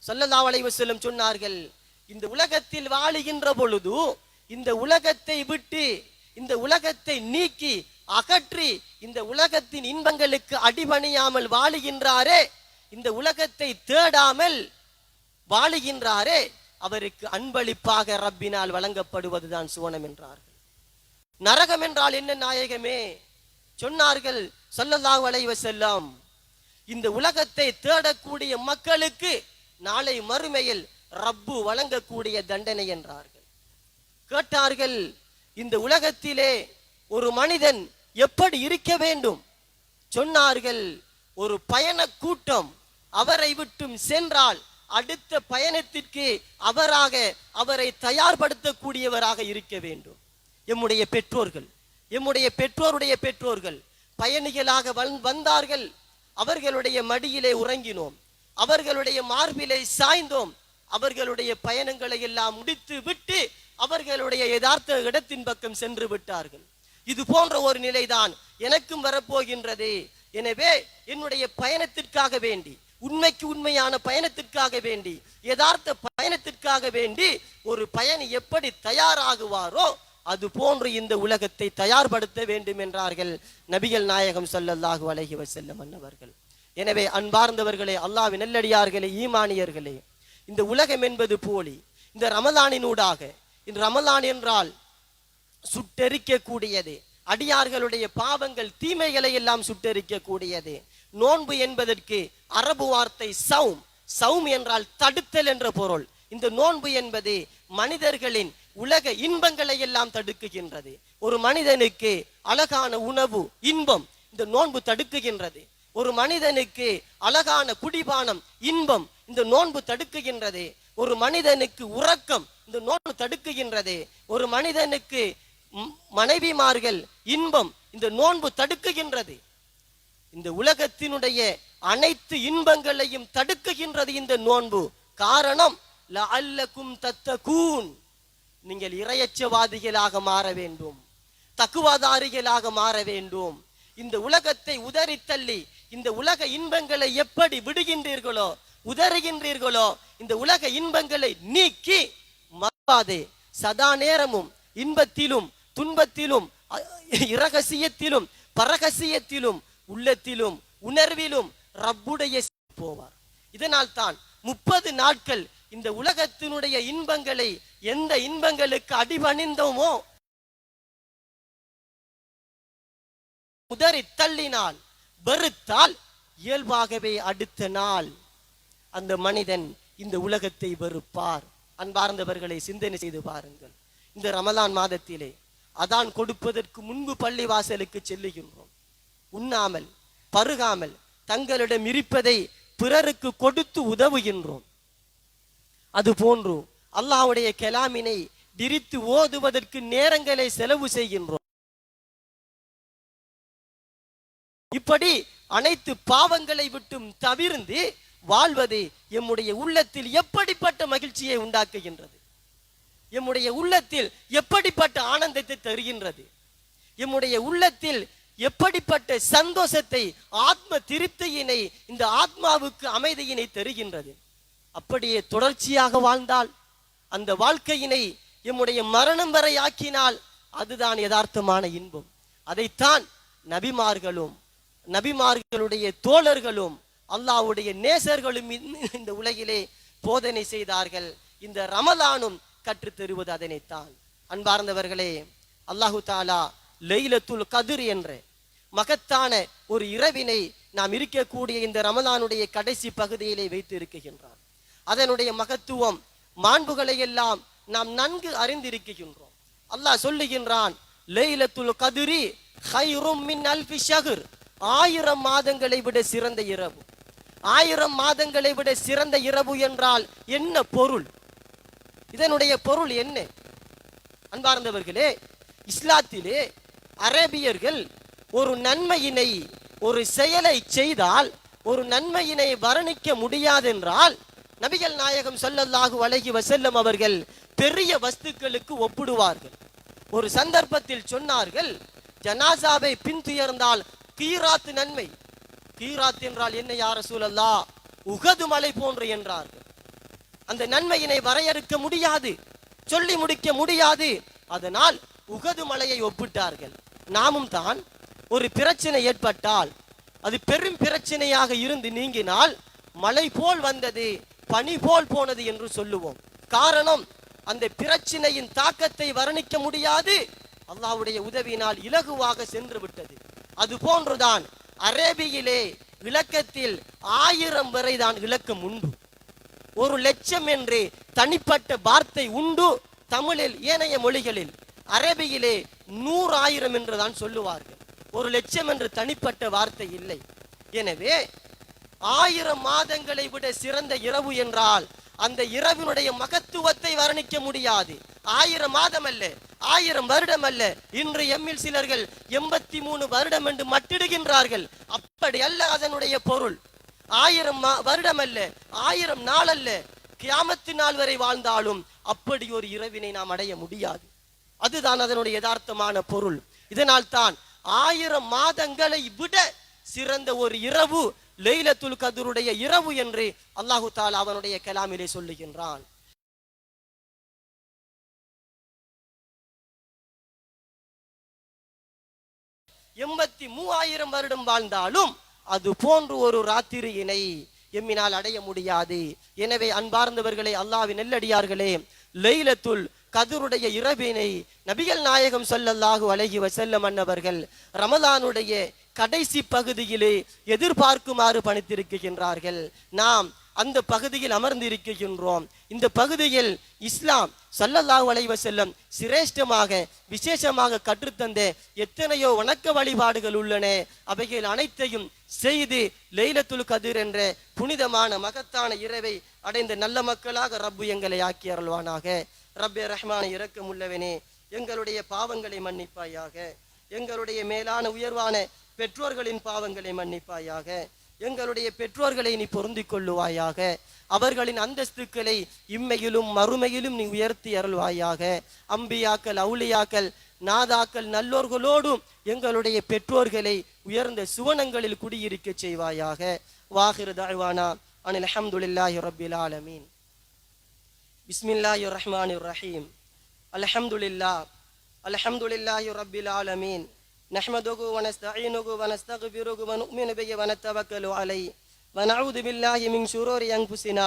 ஸல்லல்லாஹு அலைஹி வஸல்லம் சொன்னார்கள், இந்த உலகத்தில் வாழுகின்ற பொழுது இந்த உலகத்தை விட்டு, இந்த உலகத்தை நீக்கி அகற்றி, இந்த உலகத்தின் இன்பங்களுக்கு அடிபணியாமல் வாழுகின்றாரே, இந்த உலகத்தை தேடாமல் வாழுகின்றாரே, அவருக்கு அன்பளிப்பாக ரப்பினால் வழங்கப்படுவதுதான் சுவனம் என்றார்கள். நரகம் என்றால் என்ன நாயகமே? சொன்னார்கள் ஸல்லல்லாஹு அலைஹி வஸல்லம், இந்த உலகத்தை தேடக்கூடிய மக்களுக்கு நாளை மறுமையில் ரப்பு வழங்கக்கூடிய தண்டனை என்றார்கள். கேட்டார்கள், இந்த உலகத்திலே ஒரு மனிதன் எப்படி இருக்க வேண்டும்? சொன்னார்கள், ஒரு பயண கூட்டம் அவரை விட்டும் சென்றால் அடுத்த பயணத்திற்கு அவரை தயார்படுத்தக்கூடியவராக இருக்க வேண்டும். எம்முடைய பெற்றோர்கள், எம்முடைய பெற்றோருடைய பெற்றோர்கள் பயணிகளாக வந்தார்கள். அவர்களுடைய மடியிலே உறங்கினோம், அவர்களுடைய மார்பிலை சாய்ந்தோம், அவர்களுடைய பயணங்களை எல்லாம் முடித்து விட்டு அவர்களுடைய யதார்த்த இடத்தின் பக்கம் சென்று விட்டார்கள். இது போன்ற ஒரு நிலைதான் எனக்கும் வரப்போகின்றது. எனவே என்னுடைய பயணத்திற்காக வேண்டி, உண்மைக்கு உண்மையான பயணத்திற்காக வேண்டி, யதார்த்த பயணத்திற்காக வேண்டி ஒரு பயணி எப்படி தயாராகுவாரோ அது போன்று இந்த உலகத்தை தயார்படுத்த வேண்டும் என்றார்கள் நபிகள் நாயகம் ஸல்லல்லாஹு அலைஹி வஸல்லம் அன்னவர்கள். எனவே அன்பார்ந்தவர்களே, அல்லாஹ்வின் நல்லடியார்களே, ஈமானியர்களே, இந்த உலகம் என்பது போலி. இந்த ரமலானினூடாக, இந்த ரமலான் என்றால் சுட்டெரிக்கக்கூடியது, அடியார்களுடைய பாவங்கள் தீமைகளை எல்லாம் சுட்டெரிக்கக்கூடியது. நோன்பு என்பதற்கு அரபு வார்த்தை சௌம். சௌம் என்றால் தடுத்தல் என்ற பொருள். இந்த நோன்பு என்பது மனிதர்களின் உலக இன்பங்களை எல்லாம் தடுக்குகின்றது. ஒரு மனிதனுக்கு அழகான உணவு இன்பம் இந்த நோன்பு தடுக்குகின்றது. ஒரு மனிதனுக்கு அழகான குடிபானம் இன்பம் இந்த நோன்பு தடுக்குகின்றது. ஒரு மனிதனுக்கு உறக்கம் இந்த நோன்பு தடுக்குகின்றது. ஒரு மனிதனுக்கு மனைவிமார்கள் இன்பம் இந்த நோன்பு தடுக்குகின்றது. இந்த உலகத்தினுடைய அனைத்து இன்பங்களையும் தடுக்குகின்றது இந்த நோன்பு. காரணம், லஅல்லகும் தத்தகூன், நீங்கள் இறையச்சவாதிகளாக மாற வேண்டும், தக்குவாதாரிகளாக மாற வேண்டும். இந்த உலகத்தை உதறி தள்ளி இந்த உலக இன்பங்களை எப்படி விடுகின்றீர்களோ, உதறுகின்றீர்களோ, இந்த உலக இன்பங்களை நீக்கி மறவாதே சதா நேரமும் இன்பத்திலும் துன்பத்திலும் இரகசியத்திலும் பரகசியத்திலும் உள்ளத்திலும் உணர்விலும் ரப்புடைய போவார். இதனால் தான் 30 நாட்கள் இந்த உலகத்தினுடைய இன்பங்களை, எந்த இன்பங்களுக்கு அடிபணிந்தோமோ உதறி தள்ளினால், வெறுத்தால், இயல்பாகவே அடுத்த நாள் அந்த மனிதன் இந்த உலகத்தை வெறுப்பார். அன்பார்ந்தவர்களை சிந்தனை செய்து பாருங்கள். இந்த ரமலான் மாதத்திலே அதான் கொடுப்பதற்கு முன்பு பள்ளி வாசலுக்கு செல்லுகின்றோம். உண்ணாமல் பருகாமல் தங்களிடம் இருப்பதை பிறருக்கு கொடுத்து உதவுகின்றோம். அதுபோன்று அல்லாஹ்வுடைய கலாமினை விரித்து ஓதுவதற்கு நேரங்களை செலவு செய்கின்றோம். இப்படி அனைத்து பாவங்களை விட்டும் தவிர்ந்து வாழ்வது எம்முடைய உள்ளத்தில் எப்படிப்பட்ட மகிழ்ச்சியை உண்டாக்குகின்றது, எம்முடைய உள்ளத்தில் எப்படிப்பட்ட ஆனந்தத்தை தருகின்றது, எம்முடைய உள்ளத்தில் எப்படிப்பட்ட சந்தோஷத்தை, ஆத்ம திருப்தியினை, இந்த ஆத்மாவுக்கு அமைதியினை தருகின்றது. அப்படியே தொடர்ச்சியாக வாழ்ந்தால், அந்த வாழ்க்கையினை எம்முடைய மரணம் வரை ஆக்கினால் அதுதான் யதார்த்தமான இன்பம். அதைத்தான் நபிமார்களும் நபிமார்களுடைய தோழர்களும் அல்லாஹ்வுடைய நேசர்களும் இந்த உலகிலே போதனை செய்தார்கள். இந்த ரமலானும் கற்றுத் தருவது அதனைத்தான். அன்பார்ந்தவர்களே, அல்லாஹு தாலா லைலத்துல் கத்ர் என்ற மகத்தான ஒரு இரவினை நாம் இருக்கக்கூடிய இந்த ரமலானுடைய கடைசி பகுதியிலே வைத்து இருக்கின்றான். அதனுடைய மகத்துவம் மாண்புகளை எல்லாம் நாம் நன்கு அறிந்திருக்கின்றோம். அல்லாஹ் சொல்லுகின்றான், லைலத்துல் கத்ரி கைரும் மின் அல்ஃபி ஷஹர், 1000 மாதங்களை விட சிறந்த இரவு. 1000 மாதங்களை விட சிறந்த இரவு என்றால் என்ன பொருள்? இதனுடைய பொருள் என்ன? அன்பார்ந்தவர்களே, இஸ்லாத்திலே அரேபியர்கள் ஒரு நன்மையினை, ஒரு செயலை செய்தால் ஒரு நன்மையினை வர்ணிக்க முடியாதென்றால் நபிகள் நாயகம் ஸல்லல்லாஹு அலைஹி வஸல்லம் அவர்கள் பெரிய வஸ்துக்களுக்கு ஒப்பிடுவார்கள். ஒரு சந்தர்ப்பத்தில் சொன்னார்கள், ஜனாசாவை பின்துயர்ந்தால் கீராத் நன்மை. கீராத் என்றால் என்ன யா ரசூலல்லாஹ்? உஹது மலை போன்று என்றார்கள். அந்த நன்மையினை வரையறுக்க முடியாது, சொல்லி முடிக்க முடியாது. அதனால் உஹது மலையை ஒப்பிட்டார்கள். நாமும் தான் ஒரு பிரச்சனை ஏற்பட்டால், அது பெரும் பிரச்சனையாக இருந்து நீங்கினால் மலை போல் வந்தது, பனி போல் போனது என்று சொல்லுவோம். காரணம், அந்த பிரச்சனையின் தாக்கத்தை வர்ணிக்க முடியாது, அல்லாஹ்வுடைய உதவியினால் இலகுவாக சென்று விட்டது. அது போன்றுதான் அரேபியிலே இலக்கத்தில் 1000 வரை தான் இலக்கம் உண்டு. 1,00,000 என்று தனிப்பட்ட வார்த்தை உண்டு. தமிழில், ஏனைய மொழிகளில், அரபியிலே 100,000 என்று தான் சொல்லுவார்கள். 1,00,000 என்று தனிப்பட்ட வார்த்தை இல்லை. எனவே 1000 மாதங்களை விட சிறந்த இரவு என்றால் அந்த இரவினுடைய மகத்துவத்தை வர்ணிக்க முடியாது. 1000 மாதம் அல்ல, 1000 வருடம் அல்ல. இன்று எம்மில் சிலர்கள் 83 வருடம் என்று மட்டிடுகின்றார்கள். அப்படி அல்ல அதனுடைய பொருள். 1000 வருடம் அல்ல, 1000 நாள் அல்ல, கியாமத்து நாள் வரை வாழ்ந்தாலும் அப்படி ஒரு இரவினை நாம் அடைய முடியாது. அதுதான் அதனுடைய யதார்த்தமான பொருள். இதனால் தான் 1000 மாதங்களை விட சிறந்த ஒரு இரவு லைலத்துல் கத்ருடைய இரவு என்று அல்லாஹு தஆலா அவனுடைய கலாமிலே சொல்லுகின்றான். 83,000 வருடம் வாழ்ந்தாலும் அது போன்று ஒரு ராத்திரியினை எம்மினால் அடைய முடியாது. எனவே அன்பார்ந்தவர்களே, அல்லாஹ்வின் நெல்லடியார்களே, லைலத்துல் கத்ருடைய இரவினை நபிகள் நாயகம் ஸல்லல்லாஹு அலைஹி வஸல்லம் அன்னவர்கள் ரமலானுடைய கடைசி பகுதியிலே எதிர்பார்க்குமாறு பணித்திருக்கின்றார்கள். நாம் அந்த பகுதியில் அமர்ந்திருக்கின்றோம். இந்த பகுதியில் இஸ்லாம் ஸல்லல்லாஹு அலைஹி வஸல்லம் சிரேஷ்டமாக விசேஷமாக கற்றுத்தந்த எத்தனையோ வணக்க வழிபாடுகள் உள்ளன. அவைகள் அனைத்தையும் செய்து லைலத்துல் கத்ர் என்ற புனிதமான மகத்தான இரவை அடைந்த நல்ல மக்களாக ரப்பு எங்களை ஆக்கி அருள்வானாக. ரப்பே ரஹ்மான், இரக்கம் உள்ளவனே, எங்களுடைய பாவங்களை மன்னிப்பாயாக. எங்களுடைய மேலான உயர்வான பெற்றோர்களின் பாவங்களை மன்னிப்பாயாக. எங்களுடைய பெற்றோர்களை நீ பொருந்திக் கொள்ளுவாயாக. அவர்களின் அந்தஸ்துக்களை இம்மையிலும் மறுமையிலும் நீ உயர்த்தி அருள்வாயாக. அம்பியாக்கள், அவுலியாக்கள், நாதாக்கள், நல்லோர்களோடும் எங்களுடைய பெற்றோர்களை உயர்ந்த சுவனங்களில் குடியிருக்க செய்வாயாக. வாஹிரு தஅவானா அனில் ஹம்துலில்லாஹி ரப்பில் ஆலமீன். பிஸ்மில்லாஹிர் ரஹ்மானிர் ரஹீம். அல்ஹம்துலில்லாஹி ரப்பில் ஆலமீன். نحمده ونستعينه ونستغفره ونؤمن به ونتوكل عليه ونعوذ بالله من شرور أنفسنا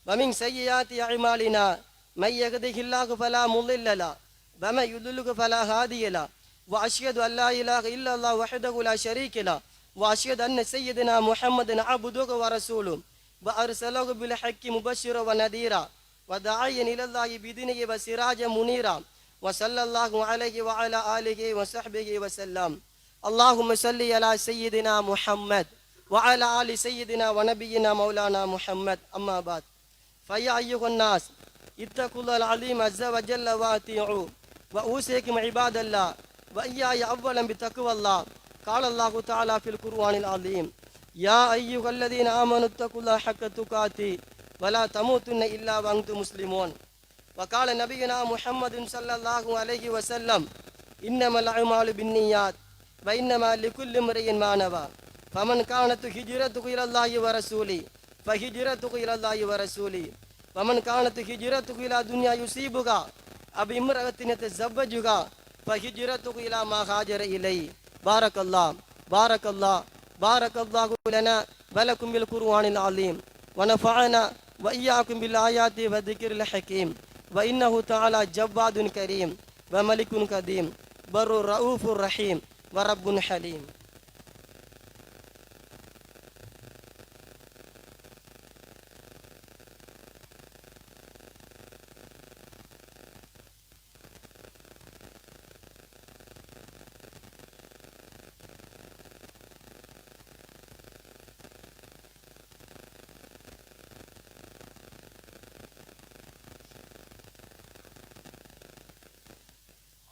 ومن سيئات أعمالنا من يهده الله فلا مضل له ومن يضلل فلا هادي له وأشهد أن لا إله إلا الله وحده لا شريك له وأشهد أن سيدنا محمد عبده ورسوله وأرسله بالحق مبشرا ونذيرا وداعيا إلى الله بإذنه وسراجا منيرا وصلى الله عليه وعلى آله وصحبه وسلم. اللهم صل على سيدنا محمد وعلى آل سيدنا ونبينا مولانا محمد. أما بعد، فيا أيها الناس اتقوا الله العظيم عز وجل وأطيعوه وأوصيكم عباد الله وإياي أولا بتقوى الله. قال الله تعالى في القرآن العظيم: يا أيها الذين آمنوا اتقوا الله حق تقاته ولا تموتن إلا وأنتم مسلمون. وقال نبينا محمد صلى الله عليه وسلم: إنما الأعمال بالنيات وإنما لكل امرئ ما نوى فمن كانت هجرته إلى الله ورسوله فهجرته إلى الله ورسوله ومن كانت هجرته إلى دنيا يصيبها أو امرأة يتزوجها فهجرته إلى ما هاجر إليه. بارك الله بارك الله لنا ولكم بالقرآن العظيم ونفعنا وإياكم بالآيات والذكر الحكيم. وإنه تعالى جواد كريم وملك قديم بر رؤوف رحيم ورب حليم.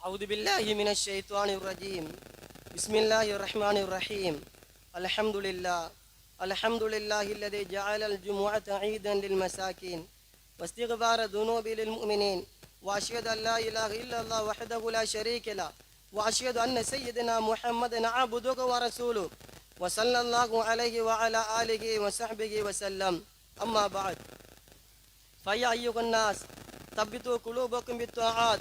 أعوذ بالله من الشيطان الرجيم. بسم الله الرحمن الرحيم. الحمد لله الحمد لله الذي جعل الجمعة عيدا للمساكين واستغفار الذنوب للمؤمنين، وأشهد أن لا إله إلا الله وحده لا شريك له، وأشهد أن سيدنا محمدا عبده ورسوله، وصلى الله عليه وعلى آله وصحبه وسلم. أما بعد، فيا أيها الناس ثبتوا قلوبكم بالطاعات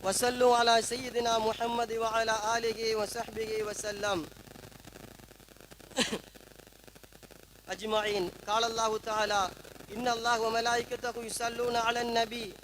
وصلوا على سيدنا محمد وعلى آله وصحبه وسلم أجمعين. قال الله تعالى: إن الله وملائكته يصلون على النبي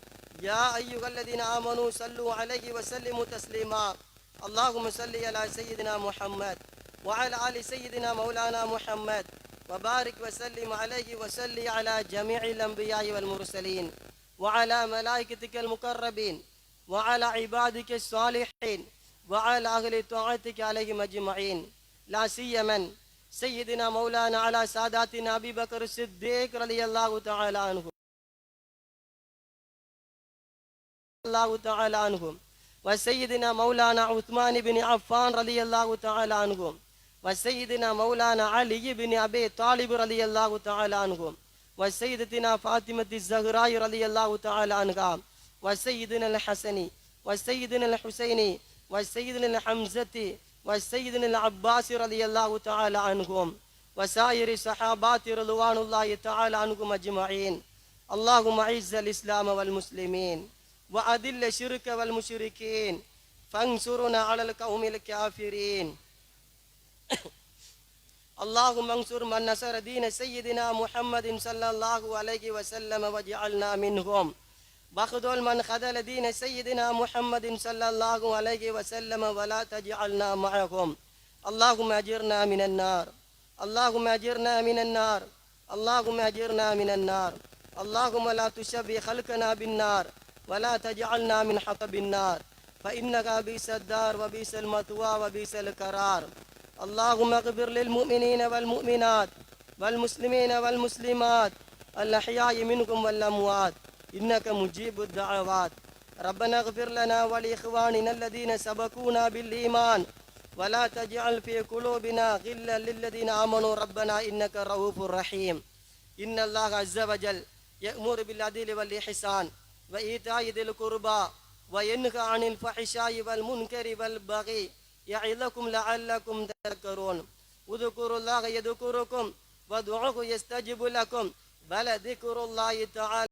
يا أيها الذين آمنوا صلوا عليه وسلموا تسليما. اللهم صل على سيدنا محمد وعلى آل سيدنا مولانا محمد وبارك وسلم عليه وسل على جميع الأنبياء والمرسلين وعلى ملائكتك المقربين وعلى عبادك الصالحين وعلى أهل طاعتك عليهم أجمعين، لا سيما سيدنا مولانا على ساداتنا أبي بكر الصديق رضي الله تعالى عنهم وسيدنا مولانا عثمان بن عفان رضي الله تعالى عنهم وسيدنا مولانا علي بن أبي طالب رضي الله تعالى عنهم وسيدتنا فاطمة الزهراء رضي الله تعالى عنها وسيدنا الحسن وسيدنا الحسين وسيدنا الحمزة وسيدنا العباس رضي الله تعالى عنهم وسائر الصحابات رضوان الله تعالى عنهم أجمعين. اللهم أعز الإسلام والمسلمين وأذل الشرك والمشركين فانصرنا على القوم الكافرين. اللهم انصر من نصر دين سيدنا محمد صلى الله عليه وسلم واجعلنا منهم، واخذل من خذل دين سيدنا محمد صلى الله عليه وسلم ولا تجعلنا معهم. اللهم أجرنا من النار، اللهم أجرنا من النار، اللهم أجرنا من النار. اللهم لا تشبه خلقنا بالنار ولا تجعلنا من حطب النار، فإنك بئس الدار وبئس المثوى وبئس القرار. اللهم اغفر للمؤمنين والمؤمنات والمسلمين والمسلمات الأحياء منكم والأموات إنك مجيب الدعوات. ربنا اغفر لنا ولإخواننا الذين سبقونا بالإيمان ولا تجعل في قلوبنا غلا للذين آمنوا ربنا إنك رؤوف رحيم. إن الله عز وجل يأمر بالعدل والإحسان وإيتاء ذي القربى وينهى عن الفحشاء والمنكر والبغي يعظكم لعلكم تذكرون. اذكروا الله يذكركم وادعوه يستجب لكم، ولذكر الله تعالى